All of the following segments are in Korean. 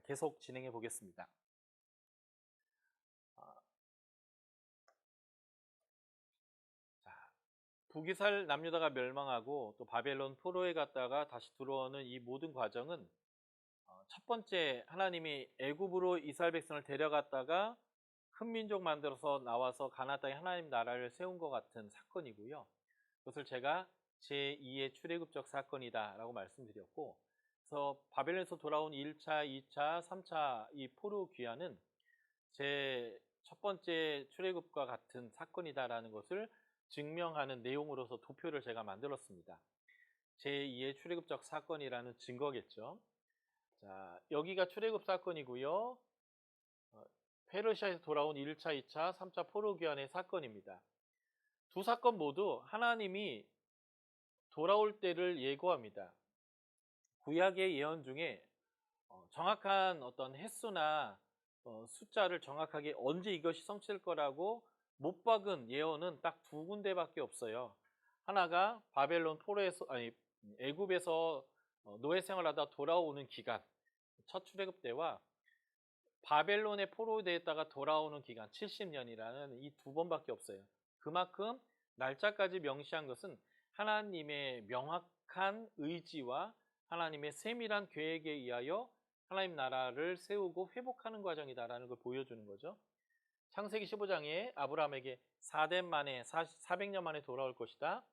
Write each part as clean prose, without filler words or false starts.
계속 진행해 보겠습니다. 북이스라엘 남유다가 멸망하고 또 바벨론 포로에 갔다가 다시 들어오는 이 모든 과정은 첫 번째 하나님이 애굽으로 이스라엘 백성을 데려갔다가 큰 민족 만들어서 나와서 가나안 땅에 하나님 나라를 세운 것 같은 사건이고요. 그것을 제가 제2의 출애굽적 사건이다 라고 말씀드렸고, 그래서 바벨론에서 돌아온 1차, 2차, 3차 이 포로 귀환은 제 첫 번째 출애굽과 같은 사건이다라는 것을 증명하는 내용으로서 도표를 제가 만들었습니다. 제2의 출애굽적 사건이라는 증거겠죠. 자, 여기가 출애굽 사건이고요. 페르시아에서 돌아온 1차, 2차, 3차 포로 귀환의 사건입니다. 두 사건 모두 하나님이 돌아올 때를 예고합니다. 구약의 예언 중에 정확한 어떤 횟수나 숫자를 정확하게 언제 이것이 성취될 거라고 못 박은 예언은 딱 두 군데밖에 없어요. 하나가 바벨론 포로에서 애굽에서 노예 생활하다 돌아오는 기간, 첫 출애굽 때와 바벨론의 포로되었다가 돌아오는 기간 70년이라는 이 두 번밖에 없어요. 그만큼 날짜까지 명시한 것은 하나님의 명확한 의지와 하나님의 세밀한 계획에 의하여 하나님 나라를 세우고 회복하는 과정이다라는 걸 보여주는 거죠. 창세기 15장에 아브라함에게 400년 만에 돌아올 것이다.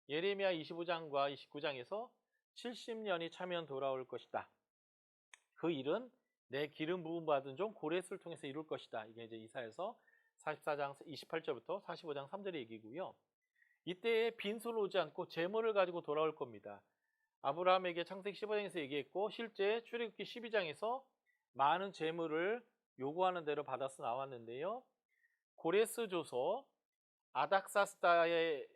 예레미야 25장과 29장에서 70년이 차면 돌아올 것이다. 그 일은 내 기름 부음 받은 종 고레스를 통해서 이룰 것이다. 이게 이제 이사야서 44장 28절부터 45장 3절의 얘기고요. 이때에 빈손으로 오지 않고 재물을 가지고 돌아올 겁니다. 아브라함에게 창세기 15장에서 얘기했고 실제 출애굽기 12장에서 많은 재물을 요구하는 대로 받아서 나왔는데요. 고레스 조서 아닥사스다의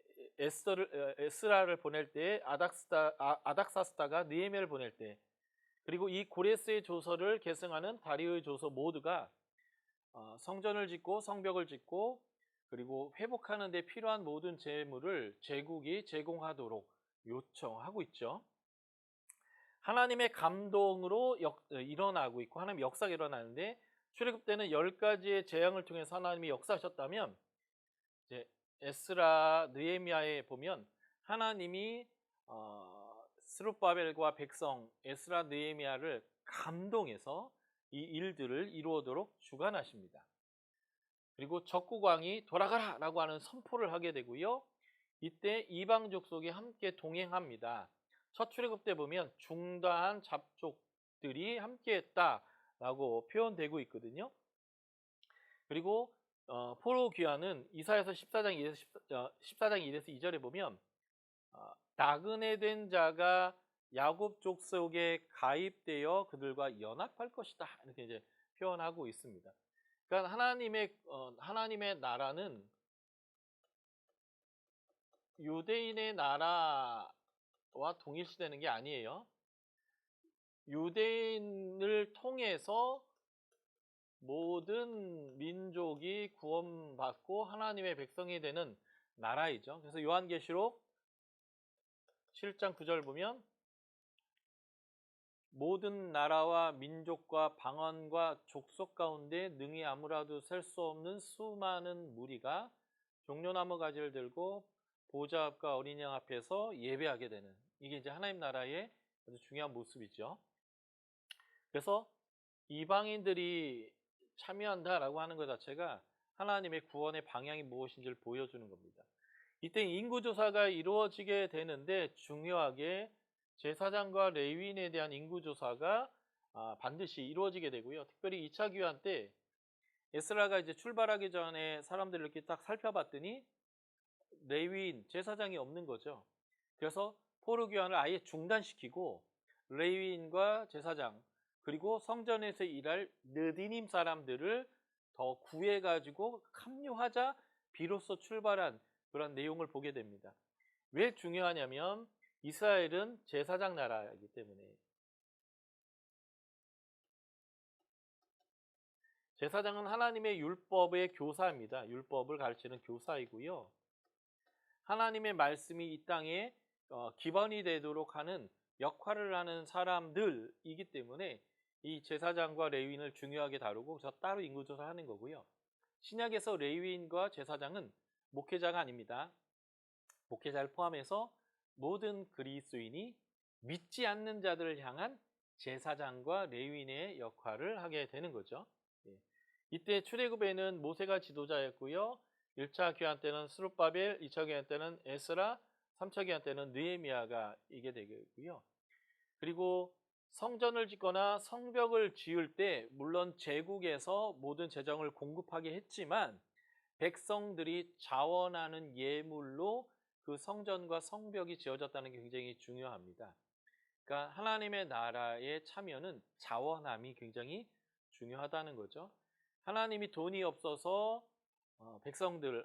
에스라를 보낼 때 아닥사스다가 느헤미야를 보낼 때, 그리고 이 고레스의 조서를 계승하는 다리오의 조서 모두가 성전을 짓고 성벽을 짓고 그리고 회복하는 데 필요한 모든 재물을 제국이 제공하도록 요청하고 있죠. 하나님의 감동으로 일어나고 있고 하나님의 역사가 일어나는데, 출애굽 때는 10가지의 재앙을 통해서 하나님이 역사하셨다면 이제 에스라 느헤미야에 보면 하나님이 스룹바벨과 백성 에스라 느헤미야를 감동해서 이 일들을 이루도록 주관하십니다. 그리고 적국왕이 돌아가라 라고 하는 선포를 하게 되고요. 이때 이방 족속이 함께 동행합니다. 첫 출애굽 때 보면 중다한 잡족들이 함께 했다라고 표현되고 있거든요. 그리고 포로 귀환은 이사야서 14장 1에서 2절에 보면 나그네 된 자가 야곱 족속에 가입되어 그들과 연합할 것이다 이렇게 이제 표현하고 있습니다. 그러니까 하나님의 나라는 유대인의 나라와 동일시되는 게 아니에요. 유대인을 통해서 모든 민족이 구원받고 하나님의 백성이 되는 나라이죠. 그래서 요한계시록 7장 9절 보면 모든 나라와 민족과 방언과 족속 가운데 능히 아무라도 셀 수 없는 수많은 무리가 종려나무 가지를 들고 보좌 앞과 어린 양 앞에서 예배하게 되는, 이게 이제 하나님 나라의 아주 중요한 모습이죠. 그래서 이방인들이 참여한다라고 하는 것 자체가 하나님의 구원의 방향이 무엇인지를 보여주는 겁니다. 이때 인구조사가 이루어지게 되는데 중요하게 제사장과 레위인에 대한 인구조사가 반드시 이루어지게 되고요. 특별히 2차 귀환 때 에스라가 이제 출발하기 전에 사람들을 이렇게 딱 살펴봤더니 레위인, 제사장이 없는 거죠. 그래서 포로 귀환을 아예 중단시키고 레위인과 제사장 그리고 성전에서 일할 느디님 사람들을 더 구해가지고 합류하자 비로소 출발한 그런 내용을 보게 됩니다. 왜 중요하냐면 이스라엘은 제사장 나라이기 때문에. 제사장은 하나님의 율법의 교사입니다. 율법을 가르치는 교사이고요. 하나님의 말씀이 이 땅에 기반이 되도록 하는 역할을 하는 사람들이기 때문에 이 제사장과 레위인을 중요하게 다루고 그래서 따로 인구조사하는 거고요. 신약에서 레위인과 제사장은 목회자가 아닙니다. 목회자를 포함해서 모든 그리스도인이 믿지 않는 자들을 향한 제사장과 레위인의 역할을 하게 되는 거죠. 예. 이때 출애굽에는 모세가 지도자였고요. 1차 귀환 때는 스룹바벨, 2차 귀환 때는 에스라, 3차 귀환 때는 느헤미야가 이게 되겠고요. 그리고 성전을 짓거나 성벽을 지을 때 물론 제국에서 모든 재정을 공급하게 했지만 백성들이 자원하는 예물로 그 성전과 성벽이 지어졌다는 게 굉장히 중요합니다. 그러니까 하나님의 나라의 참여는 자원함이 굉장히 중요하다는 거죠. 하나님이 돈이 없어서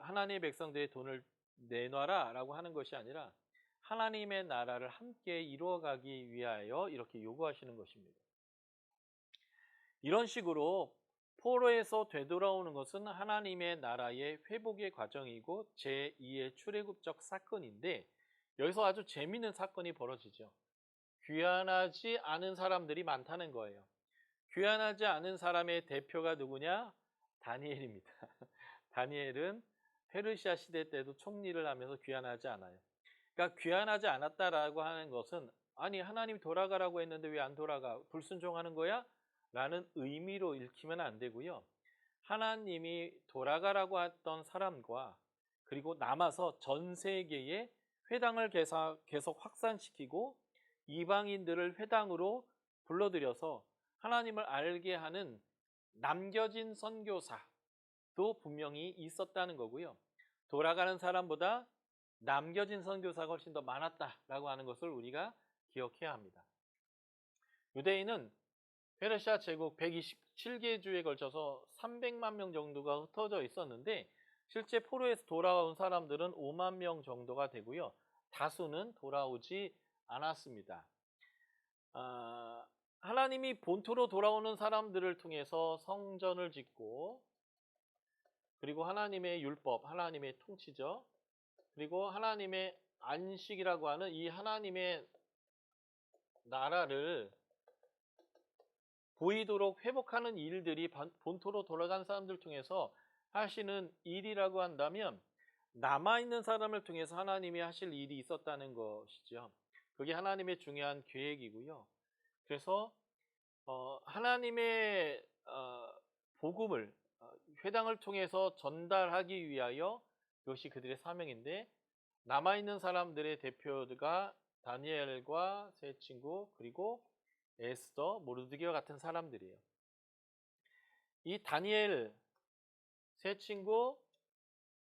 하나님의 백성들의 돈을 내놔라 라고 하는 것이 아니라 하나님의 나라를 함께 이루어가기 위하여 이렇게 요구하시는 것입니다. 이런 식으로 포로에서 되돌아오는 것은 하나님의 나라의 회복의 과정이고 제2의 출애굽적 사건인데 여기서 아주 재미있는 사건이 벌어지죠. 귀환하지 않은 사람들이 많다는 거예요. 귀환하지 않은 사람의 대표가 누구냐? 다니엘입니다. 다니엘은 페르시아 시대 때도 총리를 하면서 귀환하지 않아요. 그러니까 귀환하지 않았다라고 하는 것은 아니 하나님 돌아가라고 했는데 왜 안 돌아가? 불순종하는 거야? 라는 의미로 읽히면 안 되고요. 하나님이 돌아가라고 했던 사람과 그리고 남아서 전 세계에 회당을 계속 확산시키고 이방인들을 회당으로 불러들여서 하나님을 알게 하는 남겨진 선교사도 분명히 있었다는 거고요. 돌아가는 사람보다 남겨진 선교사가 훨씬 더 많았다라고 하는 것을 우리가 기억해야 합니다. 유대인은 페르시아 제국 127개 주에 걸쳐서 300만 명 정도가 흩어져 있었는데 실제 포로에서 돌아온 사람들은 5만 명 정도가 되고요. 다수는 돌아오지 않았습니다. 하나님이 본토로 돌아오는 사람들을 통해서 성전을 짓고 그리고 하나님의 율법, 하나님의 통치죠. 그리고 하나님의 안식이라고 하는 이 하나님의 나라를 보이도록 회복하는 일들이 본토로 돌아간 사람들 통해서 하시는 일이라고 한다면 남아있는 사람을 통해서 하나님이 하실 일이 있었다는 것이죠. 그게 하나님의 중요한 계획이고요. 그래서 하나님의 복음을 회당을 통해서 전달하기 위하여 그것이 그들의 사명인데 남아있는 사람들의 대표가 다니엘과 세 친구 그리고 에스더, 모르드게와 같은 사람들이에요. 이 다니엘, 세 친구,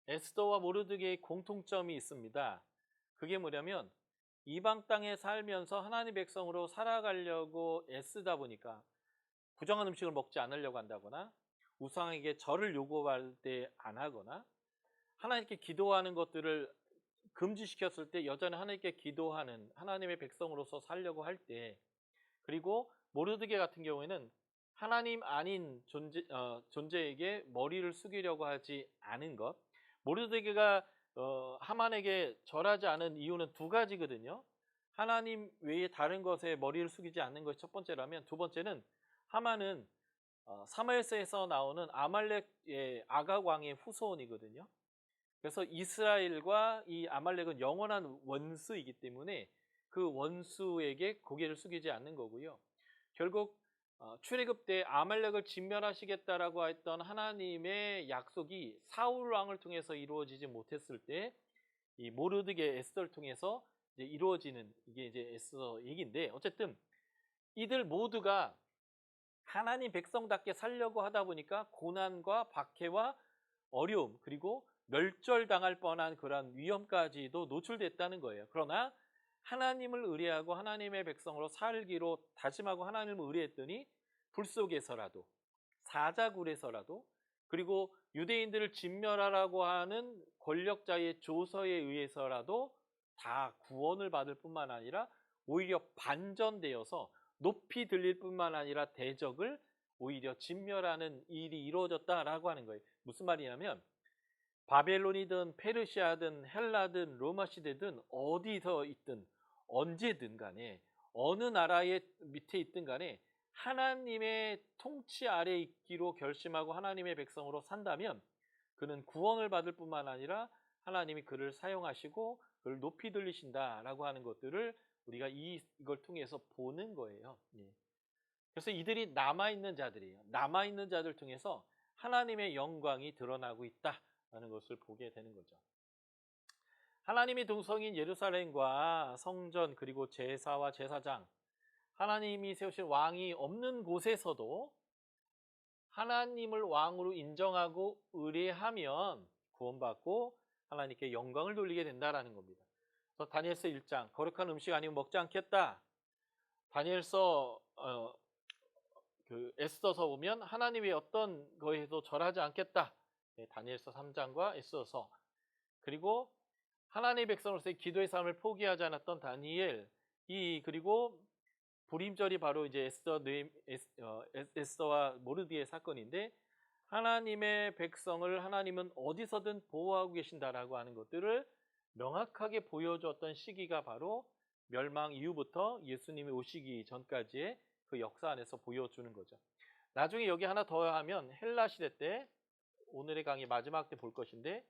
에스더와 모르드게의 공통점이 있습니다. 그게 뭐냐면 이방 땅에 살면서 하나님 백성으로 살아가려고 애쓰다 보니까 부정한 음식을 먹지 않으려고 한다거나 우상에게 절을 요구할 때 안 하거나 하나님께 기도하는 것들을 금지시켰을 때 여전히 하나님께 기도하는 하나님의 백성으로서 살려고 할 때 그리고 모르드게 같은 경우에는 하나님 아닌 존재에게 머리를 숙이려고 하지 않은 것. 모르드게가 하만에게 절하지 않은 이유는 두 가지거든요. 하나님 외에 다른 것에 머리를 숙이지 않는 것이 첫 번째라면 두 번째는 하만은 사무엘서에서 나오는 아말렉의 아각 왕의 후손이거든요. 그래서 이스라엘과 이 아말렉은 영원한 원수이기 때문에 그 원수에게 고개를 숙이지 않는 거고요. 결국 출애굽 때 아말렉을 진멸하시겠다라고 했던 하나님의 약속이 사울 왕을 통해서 이루어지지 못했을 때 이 모르드게 에스더를 통해서 이제 이루어지는 이게 이제 에스더 얘기인데 어쨌든 이들 모두가 하나님 백성답게 살려고 하다 보니까 고난과 박해와 어려움 그리고 멸절당할 뻔한 그런 위험까지도 노출됐다는 거예요. 그러나 하나님을 의뢰하고 하나님의 백성으로 살기로 다짐하고 하나님을 의뢰했더니 불 속에서라도 사자굴에서라도 그리고 유대인들을 진멸하라고 하는 권력자의 조서에 의해서라도 다 구원을 받을 뿐만 아니라 오히려 반전되어서 높이 들릴 뿐만 아니라 대적을 오히려 진멸하는 일이 이루어졌다라고 하는 거예요. 무슨 말이냐면 바벨론이든 페르시아든 헬라든 로마 시대든 어디서 있든 언제든 간에 어느 나라의 밑에 있든 간에 하나님의 통치 아래 있기로 결심하고 하나님의 백성으로 산다면 그는 구원을 받을 뿐만 아니라 하나님이 그를 사용하시고 그를 높이 들리신다라고 하는 것들을 우리가 이걸 통해서 보는 거예요. 예. 그래서 이들이 남아있는 자들이에요. 남아있는 자들 통해서 하나님의 영광이 드러나고 있다라는 것을 보게 되는 거죠. 하나님이 동성인 예루살렘과 성전 그리고 제사와 제사장, 하나님이 세우신 왕이 없는 곳에서도 하나님을 왕으로 인정하고 의뢰하면 구원받고 하나님께 영광을 돌리게 된다라는 겁니다. 그래서 다니엘서 1장 거룩한 음식 아니면 먹지 않겠다. 다니엘서 에스더서 보면 하나님의 어떤 거에도 절하지 않겠다. 네, 다니엘서 3장과 에스더서 그리고 하나님의 백성으로서의 기도의 삶을 포기하지 않았던 다니엘 그리고 불임절이 바로 이제 에스더와 모르드의 사건인데 하나님의 백성을 하나님은 어디서든 보호하고 계신다라고 하는 것들을 명확하게 보여주었던 시기가 바로 멸망 이후부터 예수님이 오시기 전까지의 그 역사 안에서 보여주는 거죠. 나중에 여기 하나 더 하면 헬라 시대 때 오늘의 강의 마지막 때 볼 것인데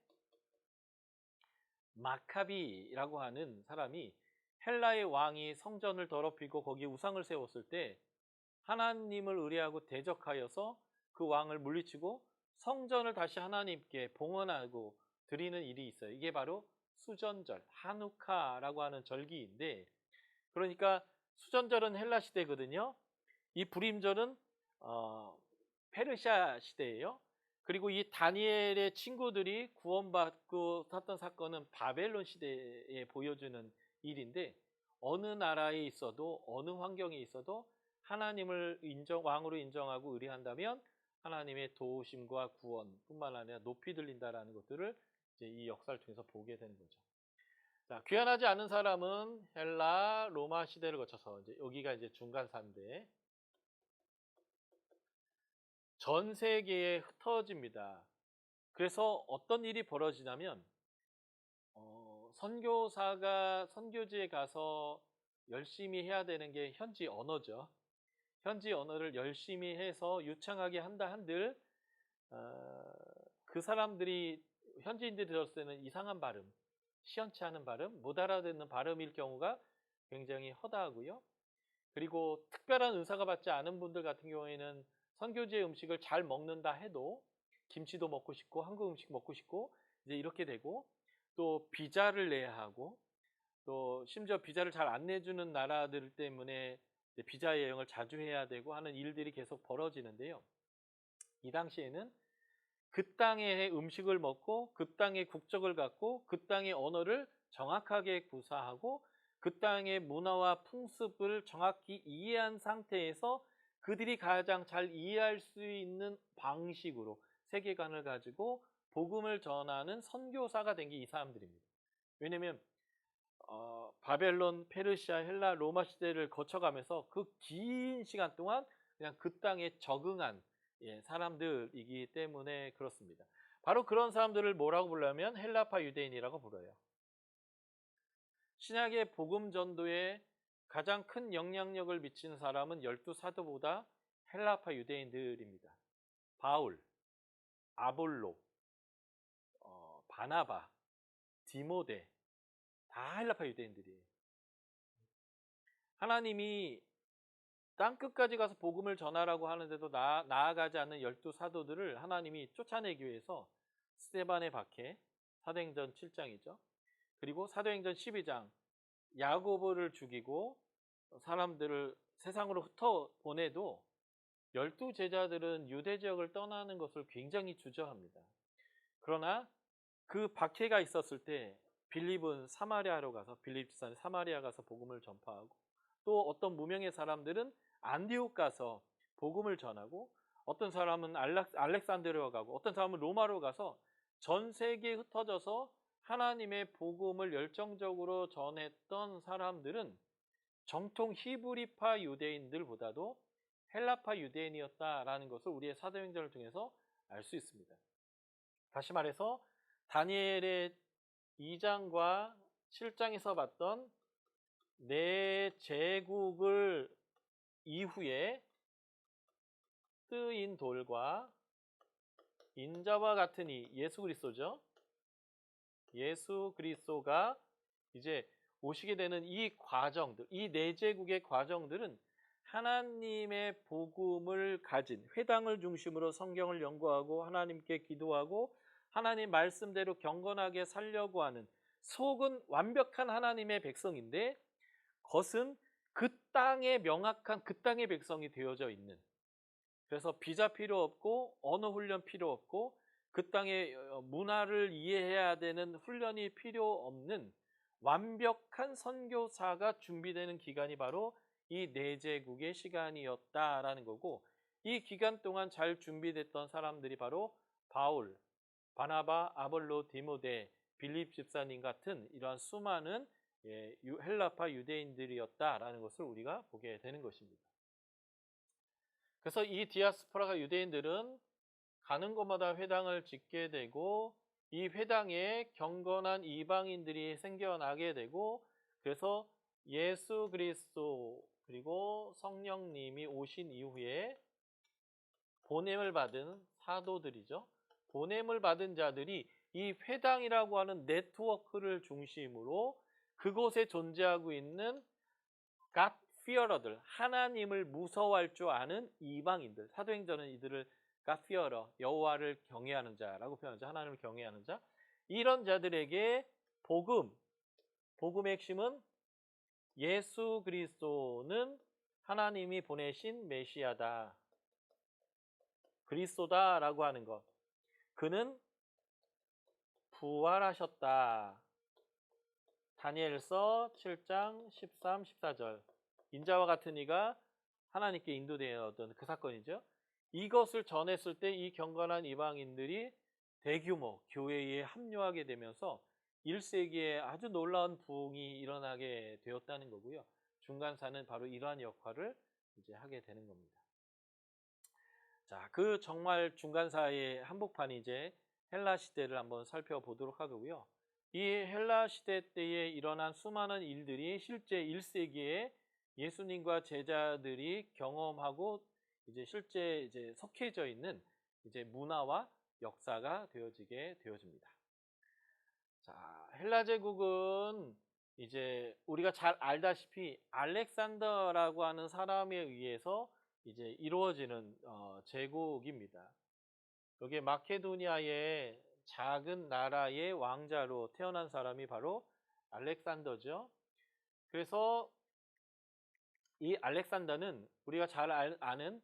마카비라고 하는 사람이 헬라의 왕이 성전을 더럽히고 거기에 우상을 세웠을 때 하나님을 의뢰하고 대적하여서 그 왕을 물리치고 성전을 다시 하나님께 봉헌하고 드리는 일이 있어요. 이게 바로 수전절, 하누카라고 하는 절기인데 그러니까 수전절은 헬라 시대거든요. 이 불임절은 페르시아 시대예요. 그리고 이 다니엘의 친구들이 구원받고 샀던 사건은 바벨론 시대에 보여주는 일인데 어느 나라에 있어도 어느 환경에 있어도 하나님을 왕으로 인정하고 의뢰한다면 하나님의 도우심과 구원뿐만 아니라 높이 들린다라는 것들을 이제 이 역사를 통해서 보게 되는 거죠. 자, 귀환하지 않은 사람은 헬라, 로마 시대를 거쳐서 이제 여기가 이제 중간사인데 전 세계에 흩어집니다. 그래서 어떤 일이 벌어지냐면 선교사가 선교지에 가서 열심히 해야 되는 게 현지 언어죠. 현지 언어를 열심히 해서 유창하게 한다 한들 그 사람들이 현지인들이 들었을 때는 이상한 발음, 시원치 않은 발음, 못 알아듣는 발음일 경우가 굉장히 허다하고요. 그리고 특별한 은사가 받지 않은 분들 같은 경우에는 선교지의 음식을 잘 먹는다 해도 김치도 먹고 싶고 한국 음식 먹고 싶고 이제 이렇게 되고 또 비자를 내야 하고 또 심지어 비자를 잘 안 내주는 나라들 때문에 비자 여행을 자주 해야 되고 하는 일들이 계속 벌어지는데요. 이 당시에는 그 땅의 음식을 먹고 그 땅의 국적을 갖고 그 땅의 언어를 정확하게 구사하고 그 땅의 문화와 풍습을 정확히 이해한 상태에서 그들이 가장 잘 이해할 수 있는 방식으로 세계관을 가지고 복음을 전하는 선교사가 된 게 이 사람들입니다. 왜냐하면 바벨론, 페르시아, 헬라, 로마 시대를 거쳐가면서 그 긴 시간 동안 그냥 그 땅에 적응한 사람들이기 때문에 그렇습니다. 바로 그런 사람들을 뭐라고 불러면 헬라파 유대인이라고 불러요. 신약의 복음 전도에 가장 큰 영향력을 미치는 사람은 12사도보다 헬라파 유대인들입니다. 바울, 아볼로, 바나바, 디모데 다 헬라파 유대인들이에요. 하나님이 땅끝까지 가서 복음을 전하라고 하는데도 나아가지 않는 12사도들을 하나님이 쫓아내기 위해서 스데반의 박해, 사도행전 7장이죠. 그리고 사도행전 12장 야고보를 죽이고 사람들을 세상으로 흩어 보내도 12제자들은 유대 지역을 떠나는 것을 굉장히 주저합니다. 그러나 그 박해가 있었을 때 빌립은 사마리아로 가서 빌립 지사는 사마리아 가서 복음을 전파하고 또 어떤 무명의 사람들은 안디옥 가서 복음을 전하고 어떤 사람은 알렉산드리아 가고 어떤 사람은 로마로 가서 전 세계에 흩어져서 하나님의 복음을 열정적으로 전했던 사람들은 정통 히브리파 유대인들보다도 헬라파 유대인이었다라는 것을 우리의 사도행전을 통해서 알 수 있습니다. 다시 말해서 다니엘의 2장과 7장에서 봤던 내 제국을 이후에 뜨인 돌과 인자와 같은 이 예수 그리스도죠. 예수 그리스도가 이제 오시게 되는 이 과정들, 이 네 제국의 과정들은 하나님의 복음을 가진 회당을 중심으로 성경을 연구하고 하나님께 기도하고 하나님 말씀대로 경건하게 살려고 하는 속은 완벽한 하나님의 백성인데 겉은 그 땅의 명확한 그 땅의 백성이 되어져 있는, 그래서 비자 필요 없고 언어 훈련 필요 없고 그 땅의 문화를 이해해야 되는 훈련이 필요 없는 완벽한 선교사가 준비되는 기간이 바로 이 내제국의 시간이었다라는 거고, 이 기간 동안 잘 준비됐던 사람들이 바로 바울, 바나바, 아볼로, 디모데, 빌립 집사님 같은 이러한 수많은 헬라파 유대인들이었다라는 것을 우리가 보게 되는 것입니다. 그래서 이 디아스포라가 유대인들은 가는 곳마다 회당을 짓게 되고 이 회당에 경건한 이방인들이 생겨나게 되고, 그래서 예수 그리스도 그리고 성령님이 오신 이후에 보냄을 받은 사도들이죠. 보냄을 받은 자들이 이 회당이라고 하는 네트워크를 중심으로 그곳에 존재하고 있는 God fearer들, 하나님을 무서워할 줄 아는 이방인들, 사도행전은 이들을 God fearer, 여호와를 경외하는 자라고 표현하죠. 하나님을 경외하는 자. 이런 자들에게 복음의 핵심은 예수 그리스도는 하나님이 보내신 메시아다, 그리스도다라고 하는 것. 그는 부활하셨다. 다니엘서 7장 13, 14절. 인자와 같은 이가 하나님께 인도되었던 그 사건이죠. 이것을 전했을 때 이 경건한 이방인들이 대규모 교회에 합류하게 되면서 1세기에 아주 놀라운 부흥이 일어나게 되었다는 거고요. 중간사는 바로 이러한 역할을 이제 하게 되는 겁니다. 자, 그 정말 중간사의 한복판이 이제 헬라 시대를 한번 살펴보도록 하고요. 이 헬라 시대 때에 일어난 수많은 일들이 실제 1세기에 예수님과 제자들이 경험하고 이제 실제 이제 석회져 있는 이제 문화와 역사가 되어집니다. 자, 헬라 제국은 이제 우리가 잘 알다시피 알렉산더라고 하는 사람에 의해서 이제 이루어지는 제국입니다. 여기 마케도니아의 작은 나라의 왕자로 태어난 사람이 바로 알렉산더죠. 그래서 이 알렉산더는 우리가 잘 아는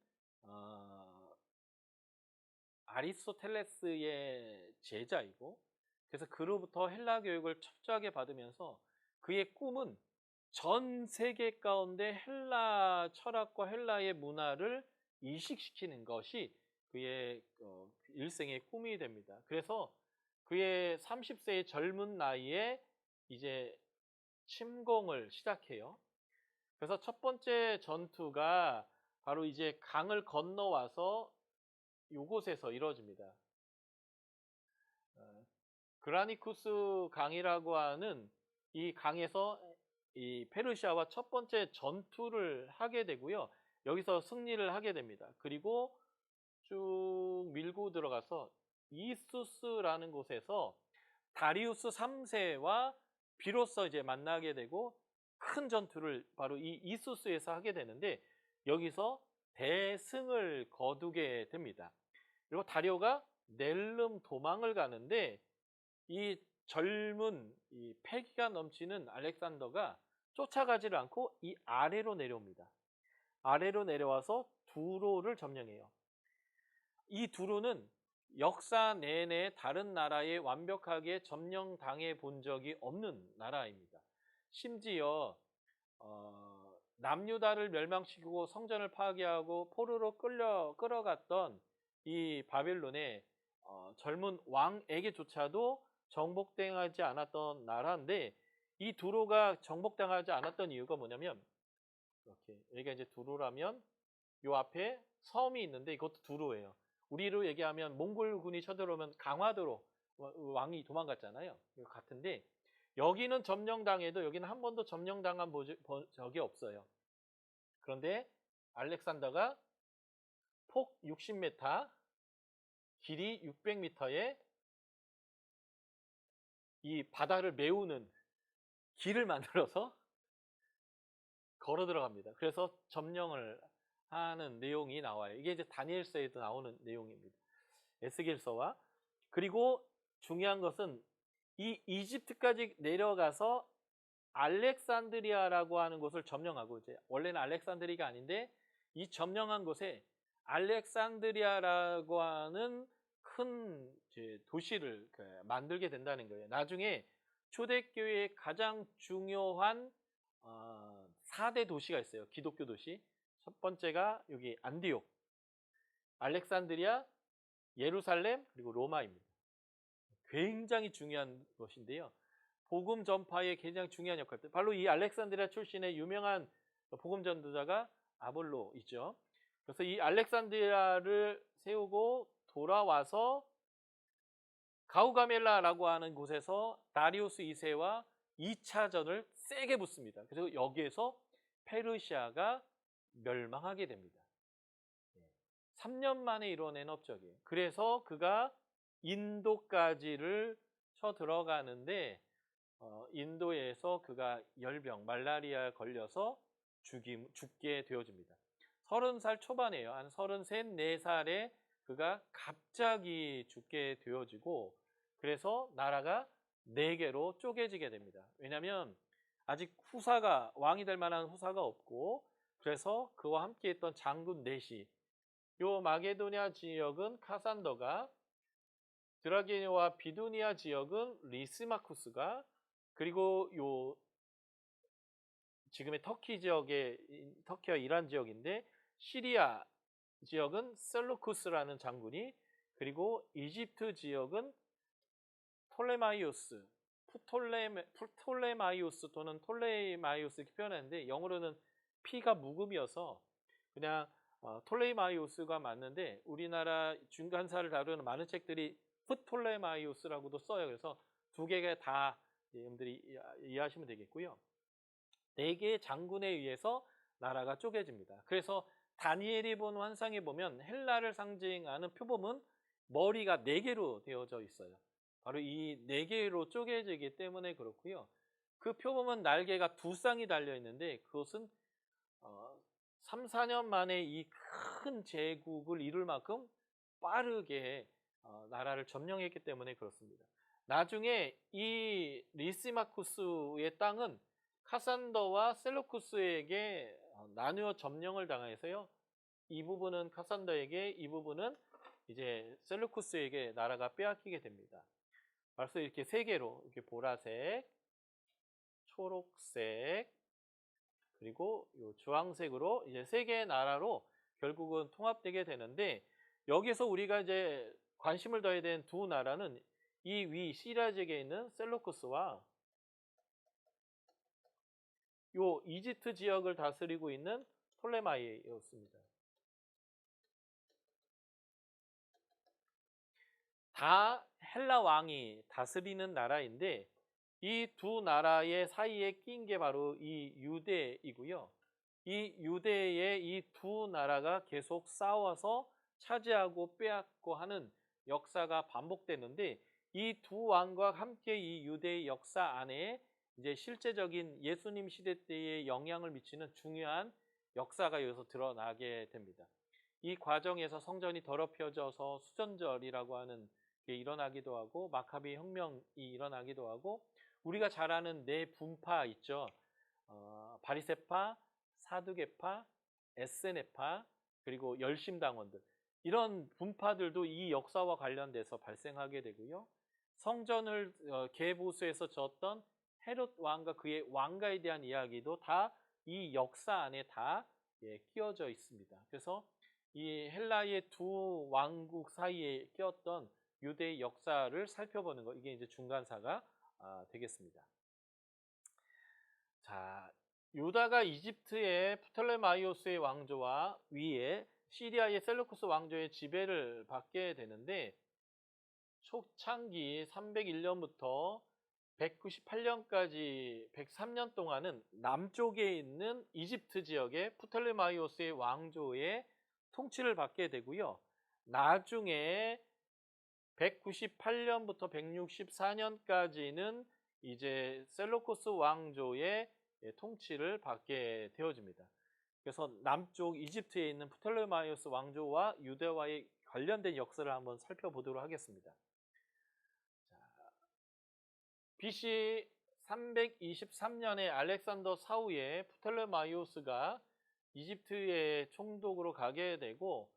아리스토텔레스의 제자이고, 그래서 그로부터 헬라 교육을 철저하게 받으면서 그의 꿈은 전 세계 가운데 헬라 철학과 헬라의 문화를 이식시키는 것이 그의 일생의 꿈이 됩니다. 그래서 그의 30세의 젊은 나이에 이제 침공을 시작해요. 그래서 첫 번째 전투가 바로 이제 강을 건너와서 이곳에서 이루어집니다. 그라니쿠스 강이라고 하는 이 강에서 이 페르시아와 첫 번째 전투를 하게 되고요. 여기서 승리를 하게 됩니다. 그리고 쭉 밀고 들어가서 이수스라는 곳에서 다리우스 3세와 비로소 이제 만나게 되고 큰 전투를 바로 이 이수스에서 하게 되는데, 여기서 대승을 거두게 됩니다. 그리고 다리오가 넬름 도망을 가는데 이 젊은 이 패기가 넘치는 알렉산더가 쫓아가지를 않고 이 아래로 내려옵니다. 아래로 내려와서 두로를 점령해요. 이 두로는 역사 내내 다른 나라에 완벽하게 점령당해 본 적이 없는 나라입니다. 심지어 남유다를 멸망시키고 성전을 파괴하고 포로로 끌어갔던 이 바벨론의 젊은 왕에게조차도 정복당하지 않았던 나라인데, 이 두로가 정복당하지 않았던 이유가 뭐냐면, 이렇게 여기가 이제 두로라면 요 앞에 섬이 있는데 이것도 두로예요. 우리로 얘기하면 몽골군이 쳐들어오면 강화도로 왕이 도망갔잖아요. 같은데 여기는 점령당해도 여기는 한 번도 점령당한 적이 없어요. 그런데 알렉산더가 폭 60m, 길이 600m의 이 바다를 메우는 길을 만들어서 걸어 들어갑니다. 그래서 점령을 하는 내용이 나와요. 이게 이제 다니엘서에도 나오는 내용입니다. 에스겔서와. 그리고 중요한 것은 이 이집트까지 내려가서 알렉산드리아라고 하는 곳을 점령하고, 이제 원래는 알렉산드리아가 아닌데 이 점령한 곳에 알렉산드리아라고 하는 큰 이제 도시를 만들게 된다는 거예요. 나중에 초대교회의 가장 중요한 4대 도시가 있어요. 기독교 도시. 첫 번째가 여기 안디옥, 알렉산드리아, 예루살렘, 그리고 로마입니다. 굉장히 중요한 것인데요. 복음 전파에 굉장히 중요한 역할들. 바로 이 알렉산드리아 출신의 유명한 복음 전도자가 아볼로 있죠. 그래서 이 알렉산드리아를 세우고 돌아와서 가우가멜라라고 하는 곳에서 다리우스 2세와 2차전을 세게 붙습니다. 그래서 여기에서 페르시아가 멸망하게 됩니다. 3년 만에 이뤄낸 업적이에요. 그래서 그가 인도까지를 쳐 들어가는데 인도에서 그가 열병, 말라리아에 걸려서 죽게 되어집니다. 30살 초반이에요. 한 33, 4살에 그가 갑자기 죽게 되어지고, 그래서 나라가 4개로 쪼개지게 됩니다. 왜냐하면 아직 후사가, 왕이 될 만한 후사가 없고, 그래서 그와 함께 했던 장군 넷이, 요 마게도니아 지역은 카산더가, 드라게니와 비두니아 지역은 리스마쿠스가, 그리고 요 지금의 터키 지역의, 터키와 이란 지역인데 시리아 지역은 셀루쿠스라는 장군이, 그리고 이집트 지역은 톨레마이오스, 푸톨레마이오스 또는 톨레마이오스 이렇게 표현하는데 영어로는 P가 묵음이어서 그냥 톨레마이오스가 맞는데, 우리나라 중간사를 다루는 많은 책들이 푸톨레마이오스라고도 써요. 그래서 두 개가 다 여러분들이 이해하시면 되겠고요. 4개의 장군에 의해서 나라가 쪼개집니다. 그래서 다니엘이 본 환상에 보면 헬라를 상징하는 표범은 머리가 4개로 되어져 있어요. 바로 이 4개로 쪼개지기 때문에 그렇고요. 그 표범은 날개가 2쌍이 달려 있는데 그것은 3, 4년 만에 이 큰 제국을 이룰 만큼 빠르게 나라를 점령했기 때문에 그렇습니다. 나중에 이 리시마쿠스의 땅은 카산더와 셀루쿠스에게 나누어 점령을 당해서요. 이 부분은 카산더에게, 이 부분은 이제 셀루쿠스에게 나라가 빼앗기게 됩니다. 그래서 이렇게 3개로, 이렇게 보라색, 초록색, 그리고 요 주황색으로 이제 3개의 나라로 결국은 통합되게 되는데, 여기서 우리가 이제 관심을 둬야 되는 두 나라는 이 위 시리아 지역에 있는 셀루쿠스와 요 이집트 지역을 다스리고 있는 톨레마이였습니다. 다 헬라 왕이 다스리는 나라인데 이 두 나라의 사이에 낀 게 바로 이 유대이고요. 이 유대의 이 두 나라가 계속 싸워서 차지하고 빼앗고 하는 역사가 반복되는데, 이 두 왕과 함께 이 유대의 역사 안에 이제 실제적인 예수님 시대 때에 영향을 미치는 중요한 역사가 여기서 드러나게 됩니다. 이 과정에서 성전이 더럽혀져서 수전절이라고 하는 게 일어나기도 하고, 마카비 혁명이 일어나기도 하고, 우리가 잘 아는 4분파 있죠. 바리새파, 사두개파, 에세네파, 그리고 열심당원들, 이런 분파들도 이 역사와 관련돼서 발생하게 되고요. 성전을 개보수해서 졌던 헤롯 왕과 그의 왕가에 대한 이야기도 다 이 역사 안에 다 끼어져 있습니다. 그래서 이 헬라의 두 왕국 사이에 끼었던 유대의 역사를 살펴보는 거, 이게 이제 중간사가 되겠습니다. 자, 유다가 이집트의 프톨레마이오스의 왕조와 위에 시리아의 셀루쿠스 왕조의 지배를 받게 되는데, 초창기 301년부터 198년까지 103년 동안은 남쪽에 있는 이집트 지역의 프톨레마이오스의 왕조의 통치를 받게 되고요. 나중에 198년부터 164년까지는 이제 셀루코스 왕조의 통치를 받게 되어집니다. 그래서 남쪽 이집트에 있는 프톨레마이오스 왕조와 유대와의 관련된 역사를 한번 살펴보도록 하겠습니다. BC 323년에 알렉산더 사후에 프톨레마이오스가 이집트의 총독으로 가게 되고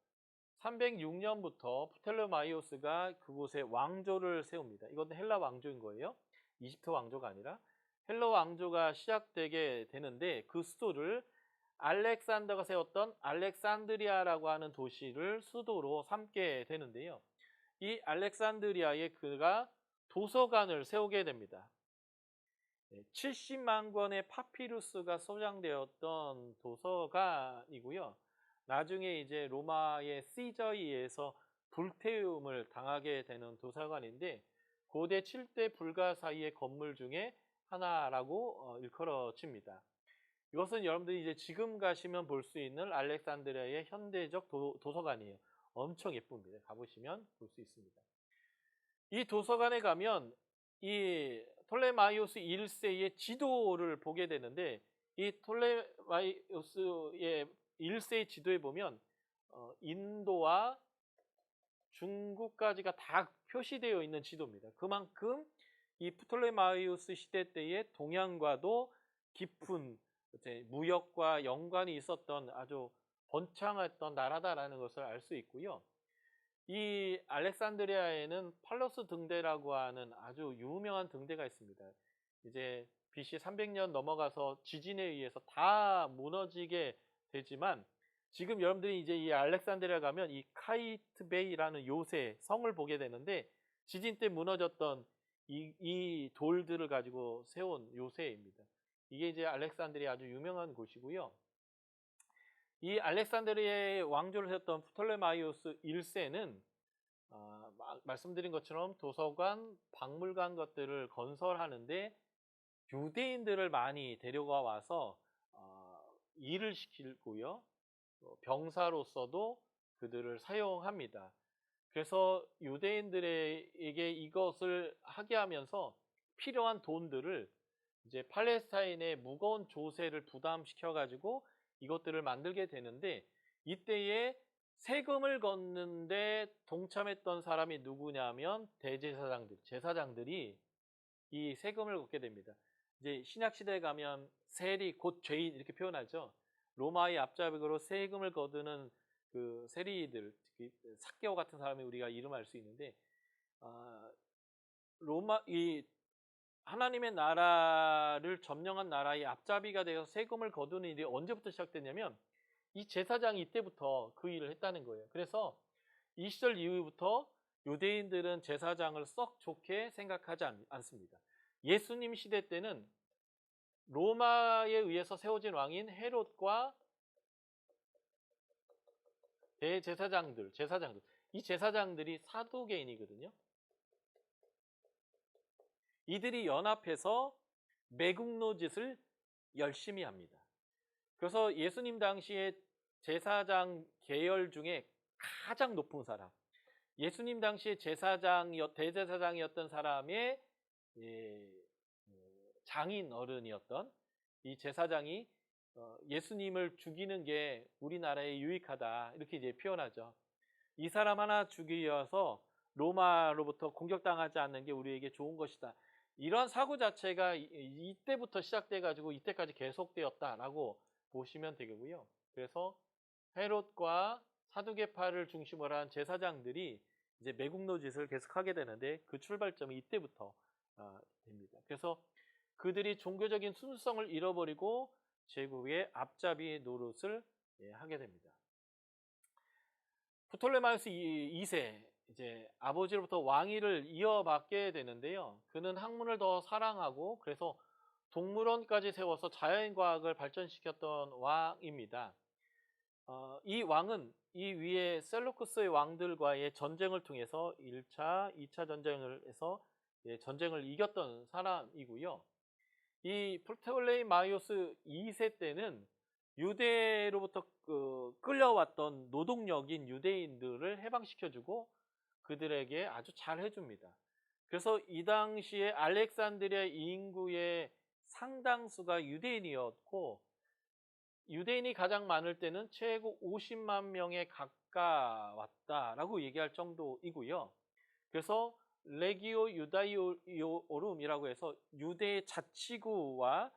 306년부터 프톨레마이오스가 그곳에 왕조를 세웁니다. 이건 헬라 왕조인 거예요. 이집트 왕조가 아니라 헬라 왕조가 시작되게 되는데 그 수도를 알렉산더가 세웠던 알렉산드리아라고 하는 도시를 수도로 삼게 되는데요. 이 알렉산드리아에 그가 도서관을 세우게 됩니다. 70만 권의 파피루스가 소장되었던 도서관이고요. 나중에 이제 로마의 시저에 의해서 불태움을 당하게 되는 도서관인데 고대 7대 불가사의의 건물 중에 하나라고 일컬어집니다. 이것은 여러분들이 이제 지금 가시면 볼 수 있는 알렉산드리아의 현대적 도서관이에요. 엄청 예쁩니다. 가보시면 볼 수 있습니다. 이 도서관에 가면 이 톨레마이오스 1세의 지도를 보게 되는데 이 톨레마이오스의 1세의 지도에 보면 인도와 중국까지가 다 표시되어 있는 지도입니다. 그만큼 이 프톨레마이오스 시대 때의 동양과도 깊은 무역과 연관이 있었던 아주 번창했던 나라다라는 것을 알 수 있고요. 이 알렉산드리아에는 팔러스 등대라고 하는 아주 유명한 등대가 있습니다. 이제 BC 300년 넘어가서 지진에 의해서 다 무너지게 되지만 지금 여러분들이 이제 이 알렉산드리아 가면 이 카이트 베이라는 요새 성을 보게 되는데 지진 때 무너졌던 이 돌들을 가지고 세운 요새입니다. 이게 이제 알렉산드리아 아주 유명한 곳이고요. 이 알렉산드리아의 왕조를 세웠던 프톨레마이오스 1세는 말씀드린 것처럼 도서관, 박물관 것들을 건설하는데 유대인들을 많이 데려가 와서 일을 시키고요. 병사로서도 그들을 사용합니다. 그래서 유대인들에게 이것을 하게 하면서 필요한 돈들을 이제 팔레스타인의 무거운 조세를 부담시켜 가지고 이것들을 만들게 되는데 이때에 세금을 걷는데 동참했던 사람이 누구냐면 대제사장들, 제사장들이 이 세금을 걷게 됩니다. 이제 신약 시대에 가면 세리 곧 죄인 이렇게 표현하죠. 로마의 앞잡이로 세금을 거두는 그 세리들, 삭개오 같은 사람이 우리가 이름할 수 있는데 이 하나님의 나라를 점령한 나라의 앞잡이가 되어서 세금을 거두는 일이 언제부터 시작됐냐면 이 제사장이 이때부터 그 일을 했다는 거예요. 그래서 이 시절 이후부터 유대인들은 제사장을 썩 좋게 생각하지 않습니다. 예수님 시대 때는 로마에 의해서 세워진 왕인 헤롯과 제사장들, 이 제사장들이 사두개인이거든요. 이들이 연합해서 매국노짓을 열심히 합니다. 그래서 예수님 당시에 제사장 계열 중에 가장 높은 사람, 예수님 당시에 대제사장이었던 사람의 장인 어른이었던 이 제사장이 예수님을 죽이는 게 우리나라에 유익하다 이렇게 이제 표현하죠. 이 사람 하나 죽이어서 로마로부터 공격당하지 않는 게 우리에게 좋은 것이다. 이런 사고 자체가 이때부터 시작돼 가지고 이때까지 계속되었다라고 보시면 되겠고요. 그래서 헤롯과 사두개파를 중심으로 한 제사장들이 이제 매국노짓을 계속하게 되는데 그 출발점이 이때부터 됩니다. 그래서 그들이 종교적인 순수성을 잃어버리고 제국의 앞잡이 노릇을 하게 됩니다. 프톨레마이오스 2세 이제 아버지로부터 왕위를 이어받게 되는데요. 그는 학문을 더 사랑하고 그래서 동물원까지 세워서 자연과학을 발전시켰던 왕입니다. 이 왕은 이 위에 셀루쿠스의 왕들과의 전쟁을 통해서 1차, 2차 전쟁을 해서 전쟁을 이겼던 사람이고요. 이 프톨레마이오스 2세 때는 유대로부터 끌려왔던 노동력인 유대인들을 해방시켜주고 그들에게 아주 잘 해줍니다. 그래서 이 당시에 알렉산드리아 인구의 상당수가 유대인이었고 유대인이 가장 많을 때는 최고 50만 명에 가까웠다라고 얘기할 정도이고요. 그래서 레기오 유다이오rum이라고 해서 유대 자치구와